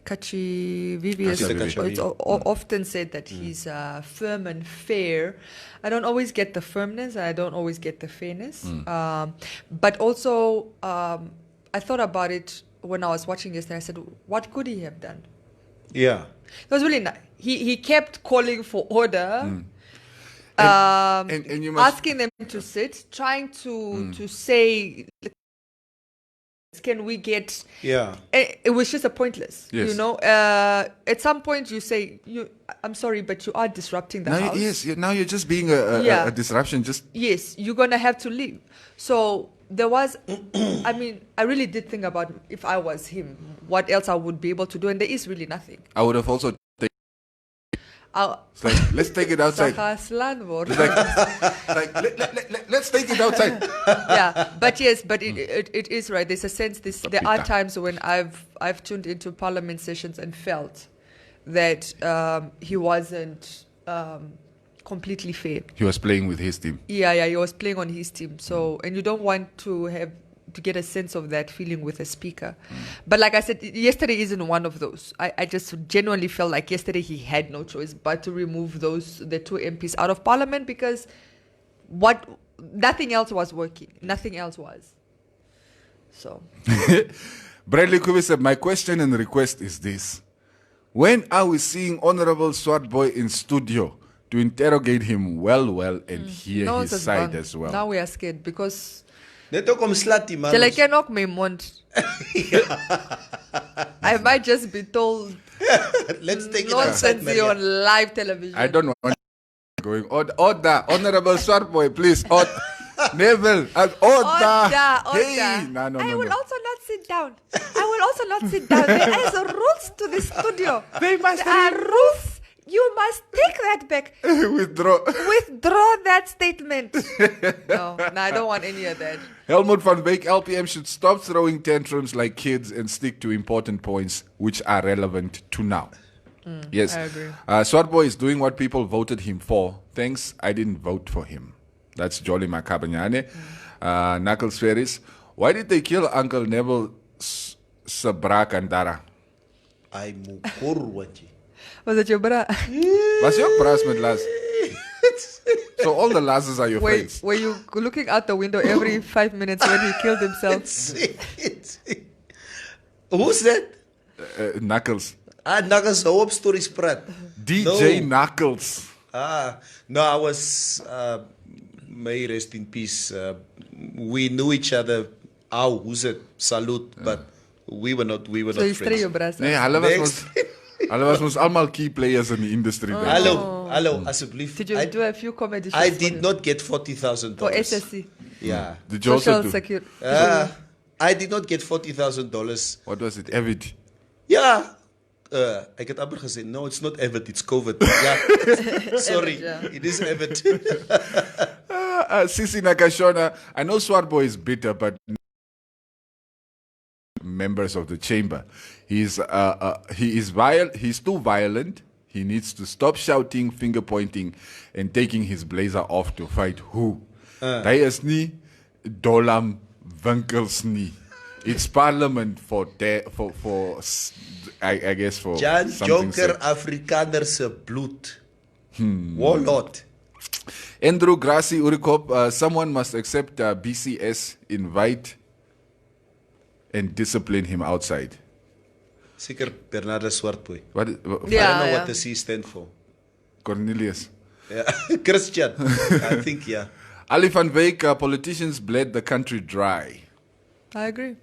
Kachi Vivius, Kachi it's often said that he's firm and fair. I don't always get the firmness, and I don't always get the fairness. But also, I thought about it when I was watching yesterday. I said, what could he have done? Yeah. It was really nice. He kept calling for order. And you must Asking them to sit, trying to say, can we get? Yeah. It was just a pointless. Yes. At some point you say, I'm sorry, but you are disrupting the house. Now you're just being a disruption. Yes, you're gonna have to leave. So there was, I really did think about if I was him, what else I would be able to do, and there is really nothing. I would have also let's take it outside. Let's take it outside. Yeah, but yes, but it is right. There's a sense there are times when I've tuned into parliament sessions and felt that he wasn't completely fair. He was playing with his team. Yeah, he was playing on his team. So, and you don't want to get a sense of that feeling with a speaker. But like I said, yesterday isn't one of those. I just genuinely felt like yesterday he had no choice but to remove the two MPs out of parliament because nothing else was working. Nothing else was. So. Bradley Kubi said, my question and request is this. When are we seeing Honorable Swart Boy in studio to interrogate him well and hear his side as well? Now we are scared because Neto kom slati man. I cannot my mond. I might just be told Let's take it outside, nonsense Maria. on live television. I don't want going. Order, Honorable Swart Boy, please. Neville, order. Hey, no. I will also not sit down. There is rules to the studio. There are rules. You must take that back. Withdraw that statement. No, I don't want any of that. Helmut van Beek, LPM should stop throwing tantrums like kids and stick to important points which are relevant to now. Yes. I agree. Swart Boy is doing what people voted him for. Thanks, I didn't vote for him. That's Jolly Makabanyane. Knuckles Ferris. Why did they kill Uncle Neville Sabrakandara? Ay mukurwaji. Was it your bra? Was your brass met Laz? So all the Lazes are your friends. Were you looking out the window every 5 minutes when he killed himself? Who's that? Knuckles. Nagas hoop stories praat. DJ No. Knuckles. No, I was, may rest in peace. We knew each other. Who's it? Salute. But we were not So you friends. stray your brass. Nee, hulle was mos allemaal key players in the industry. then. Hallo, asseblief. Did you do a few comedy shows? I for did him? not get $40,000. For SSC. Yeah. Did you also Social do? security. I did not get $40,000. What was it? Avid. Yeah. I get amper gesê, no, it's not Avid, it's COVID. Yeah. Sorry, Avid, yeah. it is Avid. Sisi Nakashona, I know Swartboy is bitter, but members of the chamber. He's too violent. He needs to stop shouting, finger pointing, and taking his blazer off to fight who? Hy is nie Dolam Winkels nie. It's parliament for I guess for Jan something Jonker said. Afrikaner se bloed. Warlord. Andrew Grassi Urikop, someone must accept BCS, invite and discipline him outside. Seker Bernardo Swartboy. What? I don't know Yeah. what the C stand for. Cornelius. Yeah. Christian, I think, yeah. Ali van Wyk, politicians bled the country dry. I agree.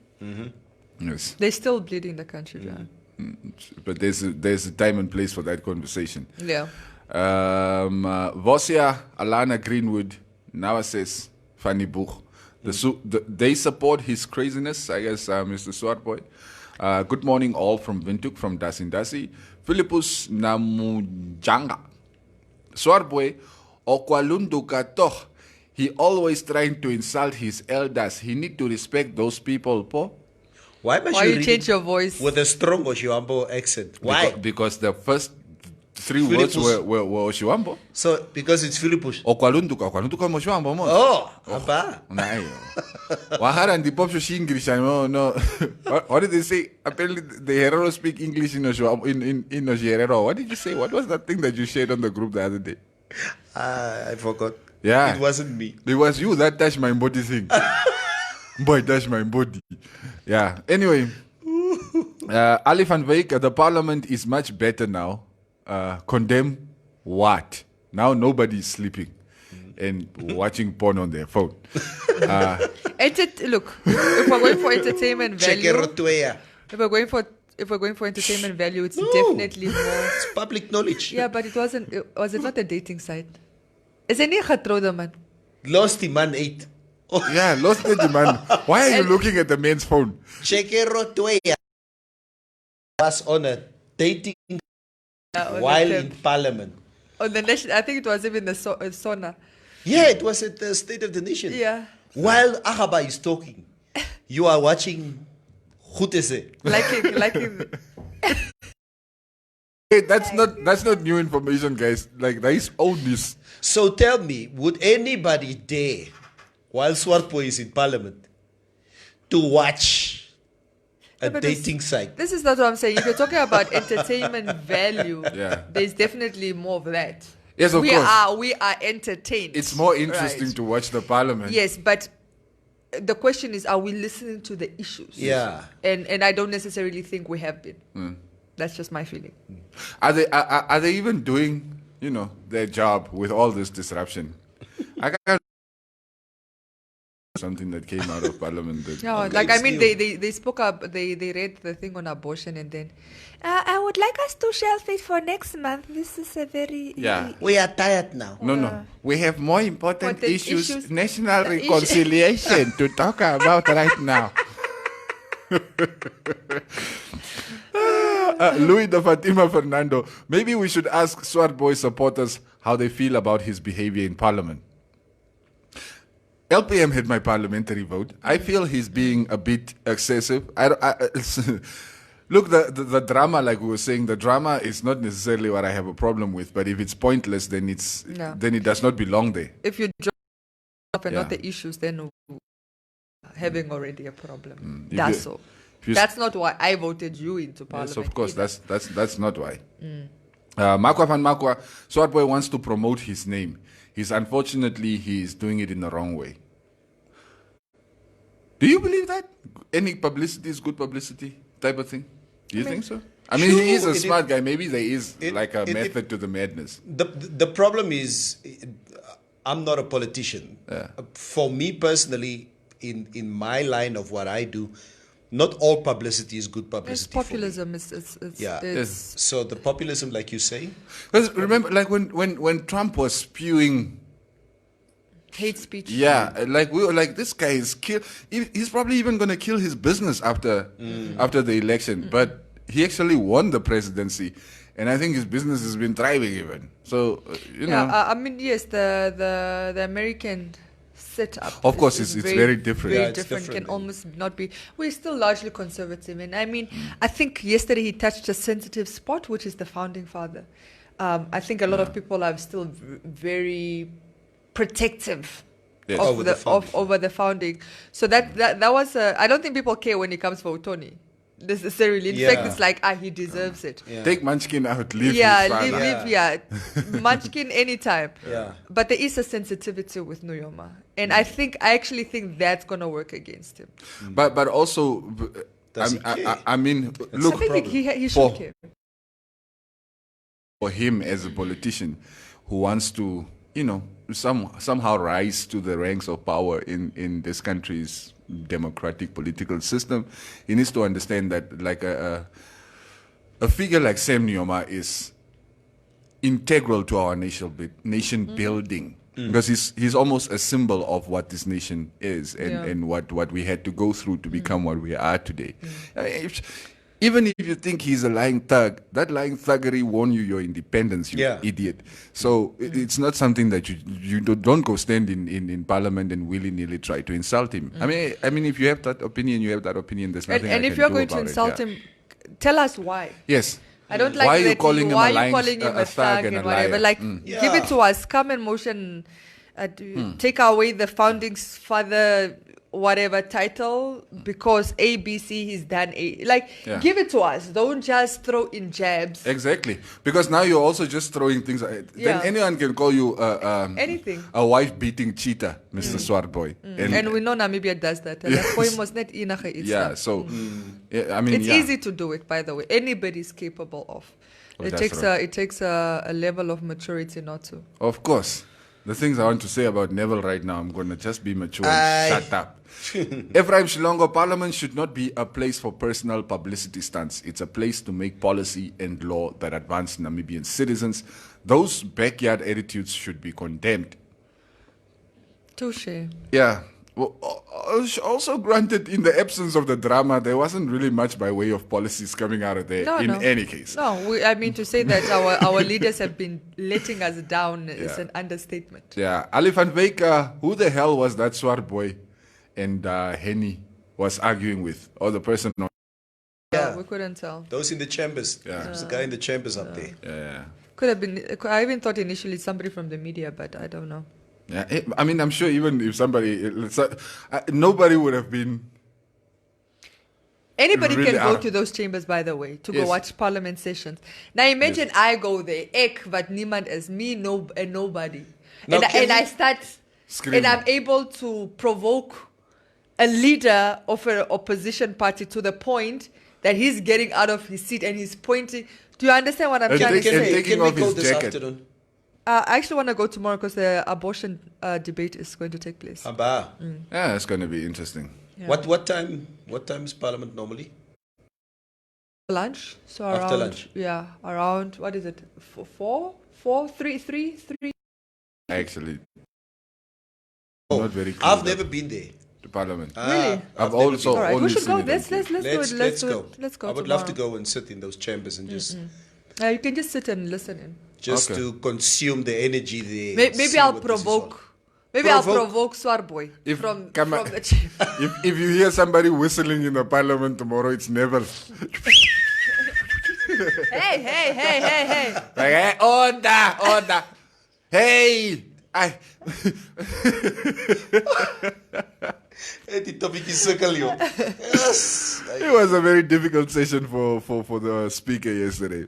Yes, They're still bleeding the country dry. but there's a time and place for that conversation. Yeah. Vosia Alana Greenwood now says Fanny Buch. They support his craziness, I guess, Mr. Swartboy. Good morning, all from Windhoek, from Dasindasi. Philippus Namujanga. Swartboy, Okwalunduka toch. He always trying to insult his elders. He need to respect those people, po. Why must Why you read change your voice? with a strong Oshiwambo accent? Why? Because the first three words Philippus. were Oshiwambo. So, because it's Philippus. Okwalunduka Oshiwambo, mo. Oh, Abba. Nee, Wahara and the pop show English. No. What did they say? Apparently, the Herero speak English in Herero. What did you say? What was that thing that you shared on the group the other day? I forgot. Yeah. It wasn't me. It was you that touched my body thing. Boy, touch my body. Yeah. Anyway, Ali van Wyk, the parliament is much better now. Condemn what? Now nobody is sleeping and watching porn on their phone. Look, if we're going for entertainment Check value, it out. if we're going for entertainment value, it's definitely more. It's public knowledge. Yeah, but it wasn't. Was it not a dating site? Is it nie getrouwde man? Lost the man 8. Oh, Yeah, lost the man. Why are you looking at the man's phone? Chekero Twea was on a dating On the while third- in parliament. on the national, I think it was even the sauna. Yeah, it was at the State of the Nation. Yeah, While Agaba is talking, you are watching Khutese. liking. Hey, that's not new information, guys. Like that is old news. So tell me, would anybody dare, while Swartboy is in parliament, to watch a but dating site? This is not what I'm saying. If you're talking about entertainment value, Yeah. there's definitely more of that. Yes, of we course. We are entertained. It's more interesting Right. to watch the parliament. Yes, but the question is, are we listening to the issues? Yeah. And I don't necessarily think we have been. That's just my feeling. Are they even doing, their job with all this disruption? I can't something that came out of parliament. Yeah, Okay, like I it's mean, new. they spoke up. They read the thing on abortion, and then I would like us to shelve it for next month. This is a very Yeah. We are tired now. No. We have more important Important issues, issues. national reconciliation to talk about right now. Louis de Fatima Fernando, maybe we should ask Swartboy supporters how they feel about his behavior in parliament. LPM had my parliamentary vote. I feel he's being a bit excessive. Look, the drama, like we were saying, the drama is not necessarily what I have a problem with. But if it's pointless, then it does not belong there. If you drop up and Yeah. not the issues, then we're having already a problem. If That's you- all. if you s- That's not why I voted you into parliament. Yes, of course. either. That's not why. Makwa van Makwa, Swartboy wants to promote his name. Unfortunately, he is doing it in the wrong way. Do you believe that? Any publicity is good publicity type of thing? Do you think so? I mean, he is a Sure, smart guy. Maybe there is it- like a it- method to the madness. The problem is, I'm not a politician. For me personally, in my line of what I do, not all publicity is good It's publicity. for me. populism. Yeah. It's So the populism, like you say, Because remember, like when Trump was spewing, hate speech. like we were like, this guy is kill. He's probably even going to kill his business after the election. But he actually won the presidency, and I think his business has been thriving even. So you know, I mean, yes, the American setup. Of course, is it's very different. Very Yeah, it's different. different, Can man. almost not be. We're still largely conservative, and I mean, I think yesterday he touched a sensitive spot, which is the founding father. I think a lot of people are still very protective. Yes. Of Over the founding. over the founding, so that was I don't think people care when he comes for Utoni necessarily. In fact, Yeah. it's like he deserves it. Yeah. take Munchkin out, leave his Yeah, father. leave Munchkin anytime. Yeah. But there is a sensitivity with Nuyoma. And I actually think that's going to work against him. But also, Does he care? I mean, I look, think he for- should care. for him as a politician who wants to, somehow rise to the ranks of power in this country's democratic political system, he needs to understand that like a figure like Sam Nujoma is integral to our nation building. Because he's almost a symbol of what this nation is and what we had to go through to become what we are today. I mean, even if you think he's a lying thug, that lying thuggery won you your independence, you idiot. So it's not something that you don't go stand in parliament and willy-nilly try to insult him. I mean, if you have that opinion, you have that opinion. There's nothing And I if can you're do going to about it, insult yeah. him, tell us why. Yes. I don't like why are you that calling him why a are you lying calling him a thug and a whatever. liar? Like, Yeah. give it to us. Come and motion. Take away the founding father whatever title because A, B, C, he's done A. Like, give it to us. Don't just throw in jabs. Exactly. Because now you're also just throwing things. Then anyone can call you Anything. a wife-beating cheater, Mr. Swart Boy. And we know Namibia does that. So, I mean, it's easy to do it, by the way. Anybody's capable of. It that's takes right. it takes a level of maturity not to. Of course. The things I want to say about Neville right now, I'm going to just be mature and shut up. Ephraim Shilongo, Parliament should not be a place for personal publicity stunts. It's a place to make policy and law that advance Namibian citizens. Those backyard attitudes should be condemned. Touche. Yeah. Well, also granted, in the absence of the drama, there wasn't really much by way of policies coming out of there any case. No, I mean to say that our leaders have been letting us down is an understatement. Yeah. Ali van Wyk, who the hell was that Swart Boy and Henny was arguing with? Or the person on... Yeah, we couldn't tell. those in the chambers. Yeah. There's a guy in the chambers up there. Yeah. Could have been. I even thought initially somebody from the media, but I don't know. Yeah, I mean, I'm sure even if somebody, nobody would have been. Anybody Really can go out. to those chambers, by the way, to go Yes. watch parliament sessions. Now imagine I go there, ek, but niemand as me, and nobody, Now, and I start, Screaming. and I'm able to provoke a leader of an opposition party to the point that he's getting out of his seat and he's pointing. Do you understand what I'm And trying to and say? taking Can we off go his this jacket. afternoon? I actually want to go tomorrow because the abortion debate is going to take place. Aba. Yeah, it's going to be interesting. Yeah. What time is Parliament normally? Lunch? So After around, lunch? yeah, around, what is it? 4, 3? Actually, Oh, not very. I've clued never up been there. to Parliament. Really? I've never also been. All right, only we should seen go. it on Let's TV. do it. Let's go. Let's go. I would love to go and sit in those chambers and just You can just sit and listen in. Okay. to consume the energy there. Maybe see I'll what this is provoke. all- Maybe I'll Provoke? provoke Swarboy If- from come on. the chief. If you hear somebody whistling in the Parliament tomorrow, it's never Hey. like, hey, order. Hey, Die toppie circle, joh. Yes. it was a very difficult session for the speaker yesterday.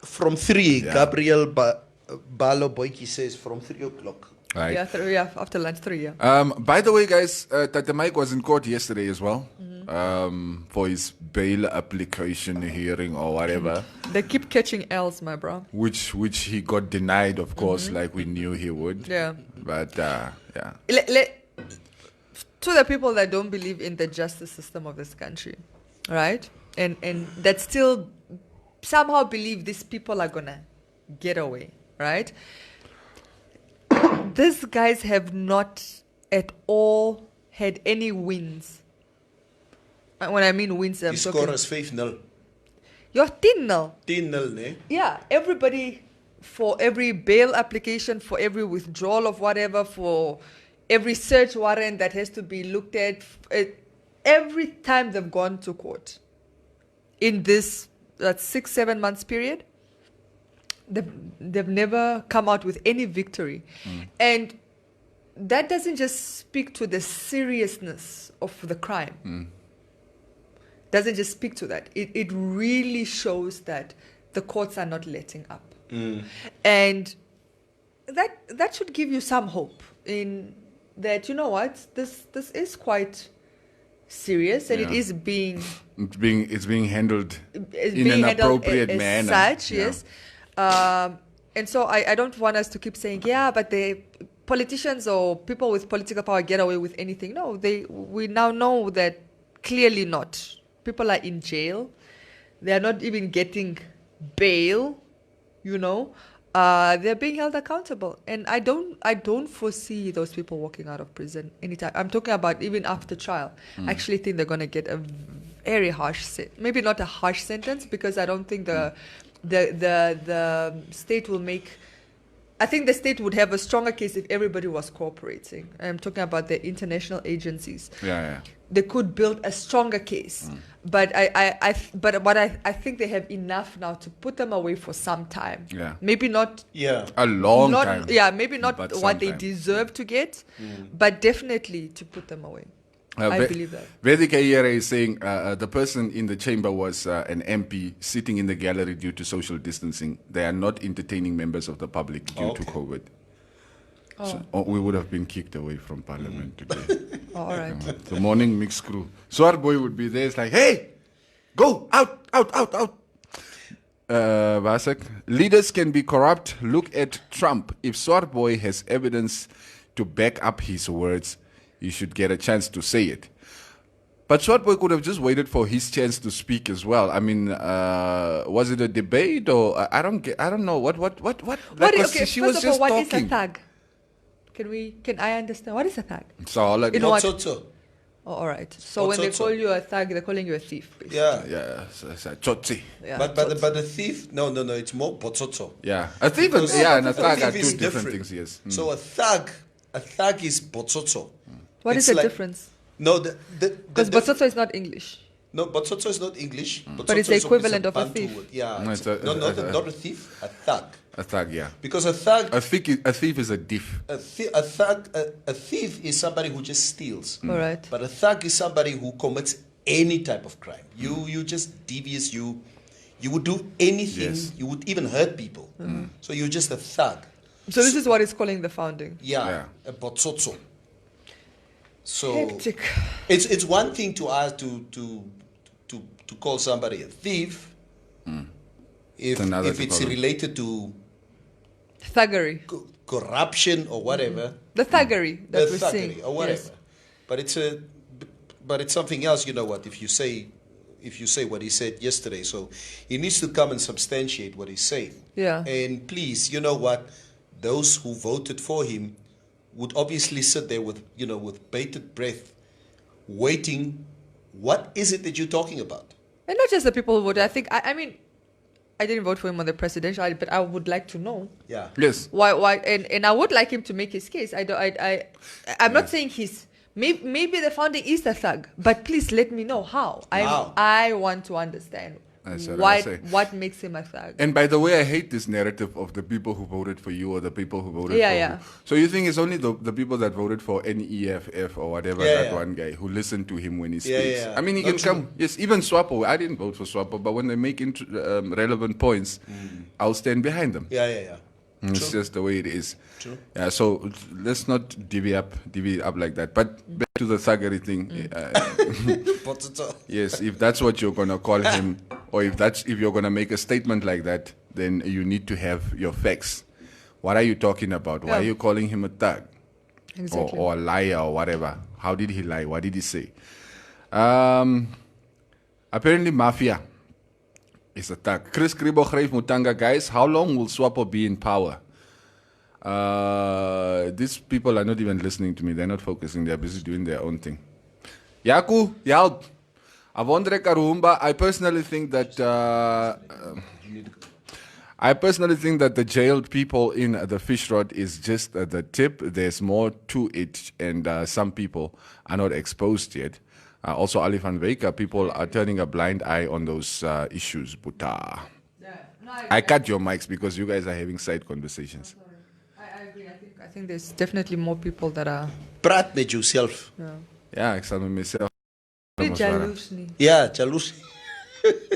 From 3, Yeah. Gabriel Balo Boyki says from 3 o'clock. Right. Yeah, after lunch 3, yeah. By the way, guys, Tate Mike was in court yesterday as well. for his bail application hearing or whatever, They keep catching L's, my bro. which he got denied, of course, like we knew he would. Yeah. But yeah. To the people that don't believe in the justice system of this country, right? And that still somehow believe these people are gonna get away, right? These guys have not at all had any wins. When I mean wins, I'm Die talking... score is 5-0. You're 10-0. 10-0, ne? Yeah, everybody, for every bail application, for every withdrawal of whatever, for every search warrant that has to be looked at, every time they've gone to court in this 6-7 months period, they've never come out with any victory. And that doesn't just speak to the seriousness of the crime. Doesn't just speak to that. It really shows that the courts are not letting up. And that should give you some hope in that, you know what, this is quite serious, and it is being It's being handled is in being an handled appropriate as manner. such, Yeah. yes. And so I don't want us to keep saying, yeah, but the politicians or people with political power get away with anything. No, we now know that clearly not. People are in jail. They are not even getting bail, you know. They're being held accountable. And I don't foresee those people walking out of prison anytime. I'm talking about even after trial. I actually think they're going to get a very harsh maybe not a harsh sentence, because I don't think the state will make... I think the state would have a stronger case if everybody was cooperating. I'm talking about the international agencies. Yeah. They could build a stronger case. But I think they have enough now to put them away for some time. Yeah. Maybe not... Yeah. A long time. Yeah, maybe not But what they sometime. deserve to get, but definitely to put them away. I believe that. Vedika Iyere is saying the person in the chamber was an MP sitting in the gallery due to social distancing. They are not entertaining members of the public due to COVID. So, we would have been kicked away from Parliament today. All right. The morning mix crew. Swart boy would be there. It's like, hey, go out. Vasek, leaders can be corrupt. Look at Trump. If Swart boy has evidence to back up his words, he should get a chance to say it. But Swart boy could have just waited for his chance to speak as well. I mean, was it a debate or I don't know what. Okay, she first was of all, just what is a talking. thug? Can I understand? What is a thug? So like, In what? Botsotso. Oh, all right. So when they Botsotso. call you a thug, they're calling you a thief, basically. Yeah. it's a chotzi. Yeah. But the thief, no, it's more Botsotso. Yeah, a thief Because and a a thug are thief two is different different. things. Yes. So a thug is Botsotso. What is It's the like- difference? No, Because Botsotso is not English. No, Botsotso is not English. But it's Botsotso the is equivalent of a Bantu thief. word. Yeah. No, it's it's a- not a thief, a thug. A thug, yeah. Because a thug, A thief is a diff. a thief is somebody who just steals. All right. But a thug is somebody who commits any type of crime. You just devious. You would do anything. Yes. You would even hurt people. So you're just a thug. So this is what it's calling the founding. Yeah. A Botsotso. So Hectic. it's one thing to ask to call somebody a thief if another to it's call him. related to Thuggery. corruption or whatever. The thuggery that we're thuggery seeing. or whatever. Yes. But it's something else. You know what? If you say what he said yesterday, so he needs to come and substantiate what he's saying. Yeah. And please, you know what? Those who voted for him would obviously sit there with bated breath, waiting. What is it that you're talking about? And not just the people who voted. I think, I mean, I didn't vote for him on the presidential, but I would like to know Yeah. Yes. why, and I would like him to make his case. I'm not saying maybe the founding is a thug, but please let me know how. How? I want to understand That's what I say. what makes him a thug. And by the way, I hate this narrative of the people who voted for you or the people who voted Yeah, for yeah. you. So you think it's only the people that voted for NEFF or whatever, Yeah, that yeah. one guy who listened to him when he Yeah, speaks. yeah. I mean, he Not can true. come. Yes, even Swapo. I didn't vote for Swapo, but when they make relevant points, I'll stand behind them. Yeah. It's just the way it is. True. Yeah, so let's not divvy it up like that. But back to the thuggery thing. Potato. Yes, if that's what you're gonna call him, or if you're gonna make a statement like that, then you need to have your facts. What are you talking about? Why are you calling him a thug? Exactly. Or a liar or whatever? How did he lie? What did he say? Apparently, Mafia is a thug. Chris Kribo Grave Mutanga, guys, how long will SWAPO be in power? These people are not even listening to me. They're not focusing. They're busy doing their own thing. Yaku, help. Avondre Karumba, I personally think that the jailed people in the fish rod is just the tip. There's more to it, and some people are not exposed yet. Also, Ali van Wyk, people are turning a blind eye on those issues. But I cut your mics because you guys are having side conversations. I agree. I think there's definitely more people that are. Praat met yourself. Yeah, ik zal met mezelf. Jaloers nie. Yeah, jaloers.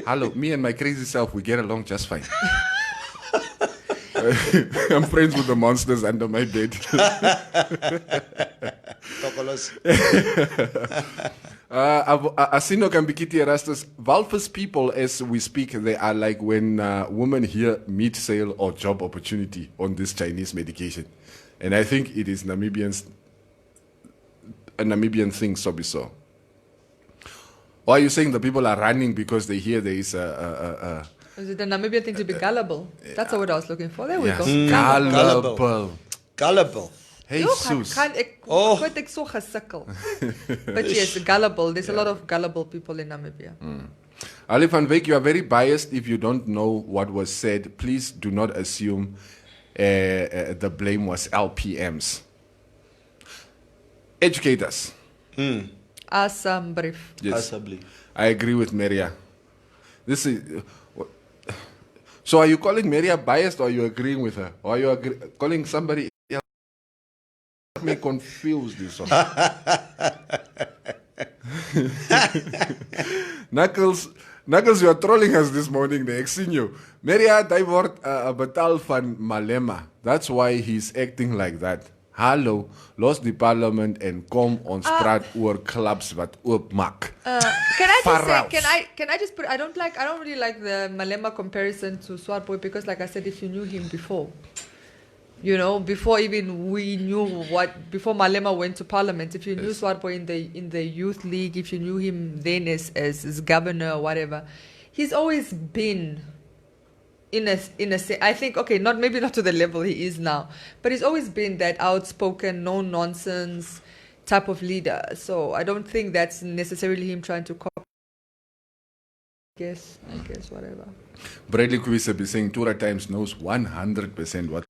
Hello, me and my crazy self, we get along just fine. I'm friends with the monsters under my bed. Asino Kambikiti Erastus, Walvis people, as we speak, they are like when women hear meat sale or job opportunity on this Chinese medication. And I think it is a Namibian thing, Sobiso. Or are you saying the people are running because they hear there is a Is it a Namibian thing to be gullible? That's the word I was looking for. There we go. Gullible. Gullible. Hey, Sus. Ek so gesukkel. But yes, gullible. There's a lot of gullible people in Namibia. Ali van Wyk, you are very biased if you don't know what was said. Please do not assume the blame was LPM's. Educate us. Brief. Yes. I agree with Maria. This is. So are you calling Maria biased, or are you agreeing with her? Or are you calling somebody else? Me confused this one. Knuckles, you are trolling us this morning. Ek sien jou. Maria, hy word betaal van Malema. That's why he's acting like that. Hallo, los die parlement en kom ons praat oor clubs wat oopmaak. Can I just say, can I just put, I don't really like the Malema comparison to Swartboy because, like I said, if you knew him before, before even we knew before Malema went to parliament, if you knew Swartboy in the youth league, if you knew him then as governor or whatever, he's always been I think, okay, maybe not to the level he is now, but he's always been that outspoken, no nonsense type of leader. So I don't think that's necessarily him trying to copy. I guess whatever. Bradley Kwisa be saying Tura Times knows 100% what.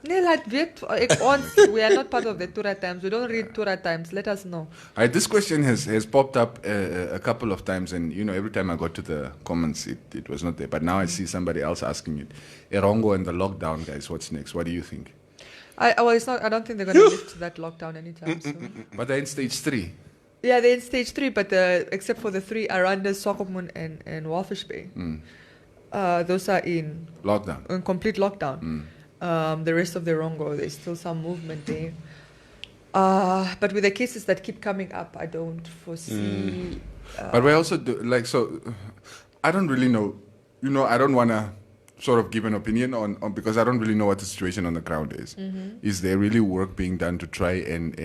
We are not part of the Tura Times. We don't read Tura Times. Let us know. This question has popped up a couple of times, and every time I got to the comments, it was not there. But now I see somebody else asking it. Erongo and the lockdown, guys. What's next? What do you think? It's not. I don't think they're going to lift that lockdown anytime soon. But they're in stage 3. Yeah, they're in stage 3, but except for the 3 Aranda, Swakopmund, and Walfish Bay, those are in lockdown. In complete lockdown. The rest of the Rongo, there's still some movement there. But with the cases that keep coming up, I don't foresee. But we also do, I don't really know. I don't want to sort of give an opinion on because I don't really know what the situation on the ground is. Is there really work being done to try and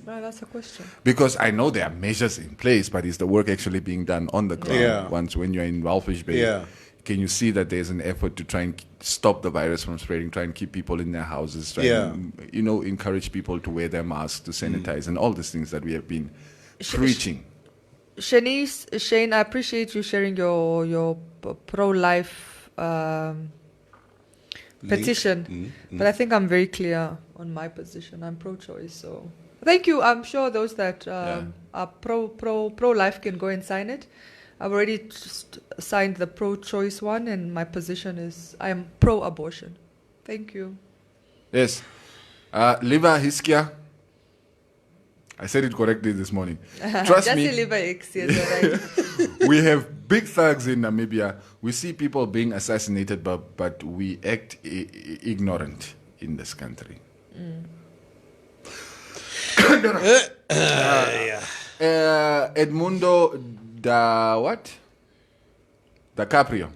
No, that's a question. Because I know there are measures in place, but is the work actually being done on the ground? Once when you're in Walfish Bay, can you see that there's an effort to try and stop the virus from spreading, try and keep people in their houses, try and, encourage people to wear their masks, to sanitize, and all these things that we have been preaching. Shane, I appreciate you sharing your pro-life petition, but I think I'm very clear on my position. I'm pro-choice, so thank you. I'm sure those that are pro-life can go and sign it. I've already signed the pro-choice one, and my position is I am pro-abortion. Thank you. Yes. Liva Hiskia. I said it correctly this morning. Trust me. Liva X, yes, right. We have big thugs in Namibia. We see people being assassinated, but we act ignorant in this country. Edmundo DiCaprio.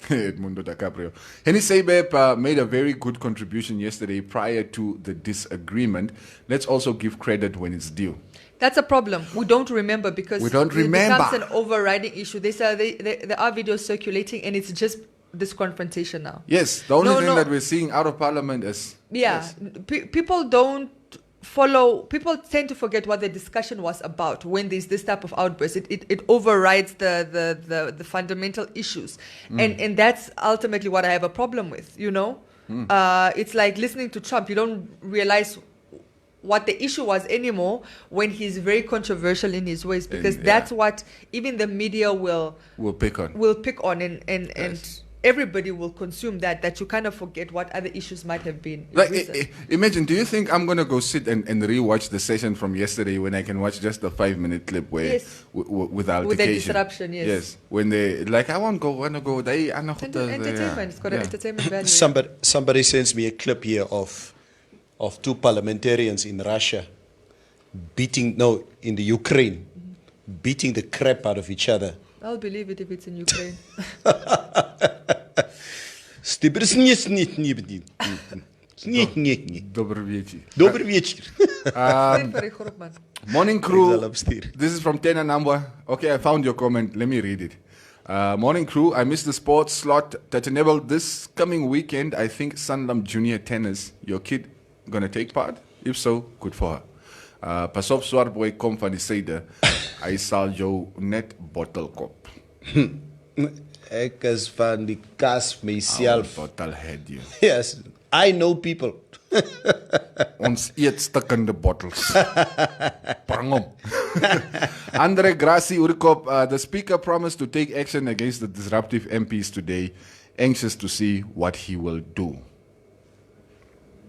Edmundo DiCaprio. Henny Seibep made a very good contribution yesterday prior to the disagreement. Let's also give credit when it's due. That's a problem. We don't remember because We don't remember. It becomes an overriding issue. There are videos circulating and it's just this confrontation now. Yes, the only thing that we're seeing out of Parliament is... Yeah, Yes. People don't follow. People tend to forget what the discussion was about when there's this type of outburst. It overrides the fundamental issues, and that's ultimately what I have a problem with. It's like listening to Trump. You don't realize what the issue was anymore when he's very controversial in his ways, because that's what even the media will pick on. And everybody will consume that you kind of forget what other issues might have been. Imagine, do you think I'm going to go sit and rewatch the session from yesterday when I can watch just the 5-minute clip where with altercation? With the disruption, yes. Yes, when they like, I want to go. Entertainment, it's got an entertainment value. Somebody sends me a clip here of two parliamentarians in Russia in the Ukraine, beating the crap out of each other. I'll believe it if it's in Ukraine. Добрый вечер. Добрый вечер. Morning crew. This is from Tena Nambwa. Okay, I found your comment. Let me read it. Morning crew. I missed the sports slot. Tatanebel, this coming weekend, I think Sanlam Junior Tennis. Your kid gonna take part? If so, good for her. Pas op, zwart boy, kom van die syde. Hy sal jou net bottle kop. Ek is van die kas myself. Bottle head you. Yes, I know people. Ons eet stikkende bottles. Bring hom. Andre Grassi Urkop, the speaker promised to take action against the disruptive MPs today. Anxious to see what he will do.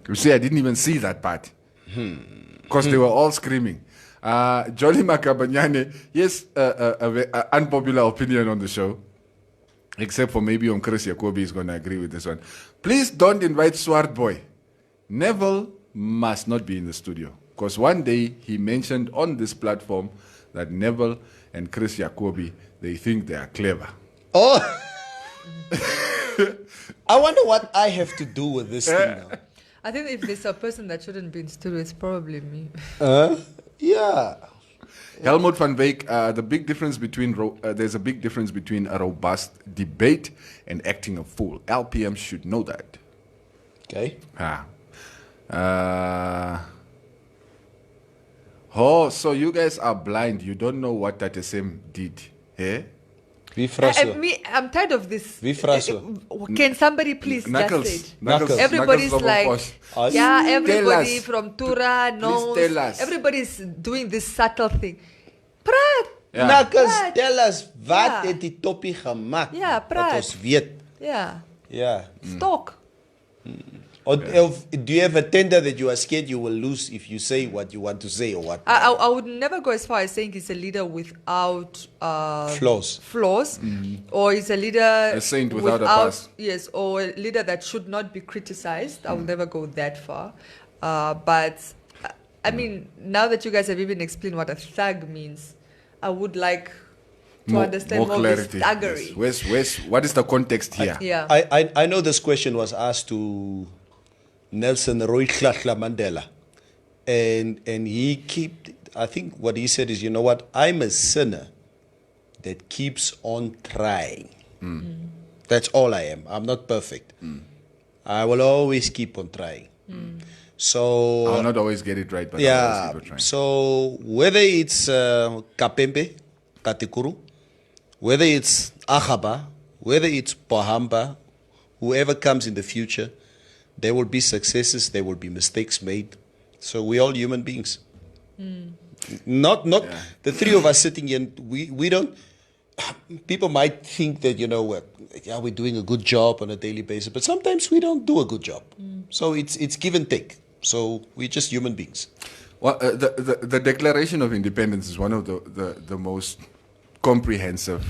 You see, I didn't even see that part. Because they were all screaming. Jolly Makabanyane, yes, unpopular opinion on the show. Except for maybe Chris Yacobi is going to agree with this one. Please don't invite Swart Boy. Neville must not be in the studio. Because one day he mentioned on this platform that Neville and Chris Yacobi, they think they are clever. Oh! I wonder what I have to do with this thing now. I think if there's a person that shouldn't be in studio, it's probably me. Yeah. Helmut van Wyk, there's a big difference between a robust debate and acting a fool. LPM should know that. Okay. So you guys are blind. You don't know what that SM did. Eh? I'm tired of this. Can somebody please Knuckles. just say it? Knuckles. Everybody's Knuckles like, everybody us. from Tura knows. Tell us. Everybody's doing this subtle thing. Praat. Yeah. Knuckles, tell us, wat het die toppie gemaakt? Ja, praat. Dat ons weet. Yeah. Stalk. Or do you have a tender that you are scared you will lose if you say what you want to say or what? I would never go as far as saying he's a leader without Flaws. Or he's a leader... A saint without a past. Yes, or a leader that should not be criticized. I will never go that far. But, I mean, now that you guys have even explained what a thug means, I would like to understand more clarity. of this thuggery. Yes. What is the context here? I know this question was asked to Nelson Rolihlahla Mandela, and I think what he said is, you know what, I'm a sinner that keeps on trying. That's all I am. I'm not perfect. I will always keep on trying. So I'll not always get it right, but I'll always keep on trying. So whether it's Kapembe, Katikuru, whether it's Ahaba, whether it's Pahamba, whoever comes in the future, there will be successes, there will be mistakes made. So we're all human beings. Not the three of us sitting here, we don't, people might think that, we're doing a good job on a daily basis, but sometimes we don't do a good job. So it's give and take. So we're just human beings. Well, the Declaration of Independence is one of the most comprehensive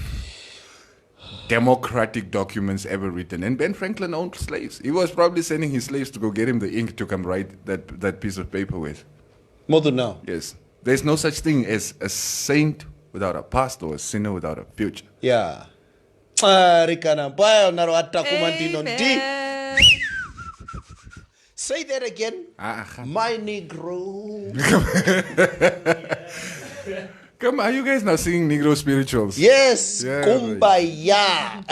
democratic documents ever written. And Ben Franklin owned slaves. He was probably sending his slaves to go get him the ink to come write that piece of paper with. More than now. Yes. There's no such thing as a saint without a past or a sinner without a future. Yeah. Amen. Say that again. My Negro. Come on, are you guys now singing Negro spirituals? Yes. Yeah, Kumbaya.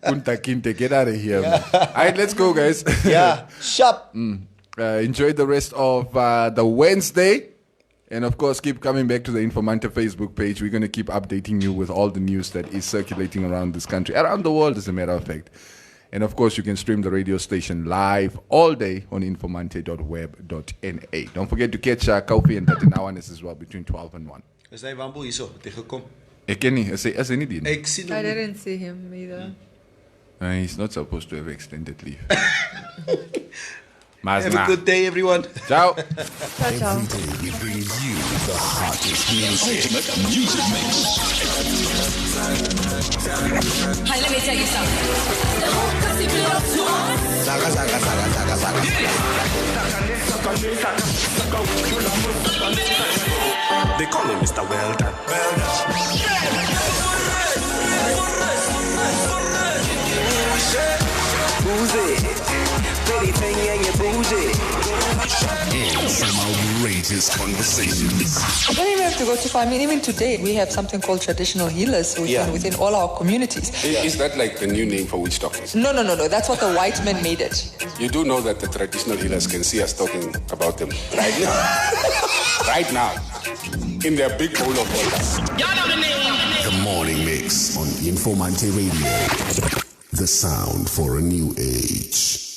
Punta Kinte, get out of here. Man. All right, let's go, guys. Yeah. Sharp. Enjoy the rest of the Wednesday. And of course, keep coming back to the Informanté Facebook page. We're going to keep updating you with all the news that is circulating around this country, around the world, as a matter of fact. And of course, you can stream the radio station live all day on informante.web.na. Don't forget to catch Kofi and Tatinawanis as well between 12 and 1. Is hy Wambo hierso? Het hy gekom? Ek ken nie, is hy nie die nie? Ek sien I hom. didn't see him either. He's not supposed to have extended leave. Have a good day, everyone. Ciao. Ciao, ciao. Every day we bring you the hottest music. Ultimate music mix. Hey, let me tell you something. The whole pussy belongs to us. They call him Mr. Well Done. And some outrageous conversations. You don't even have to go too far. I mean, even today, we have something called traditional healers within all our communities. Is that like the new name for witch doctors? No. That's what the white men made it. You do know that the traditional healers can see us talking about them right now. Right now. In their big bowl of water. The morning mix on Informanté Radio. The sound for a new age.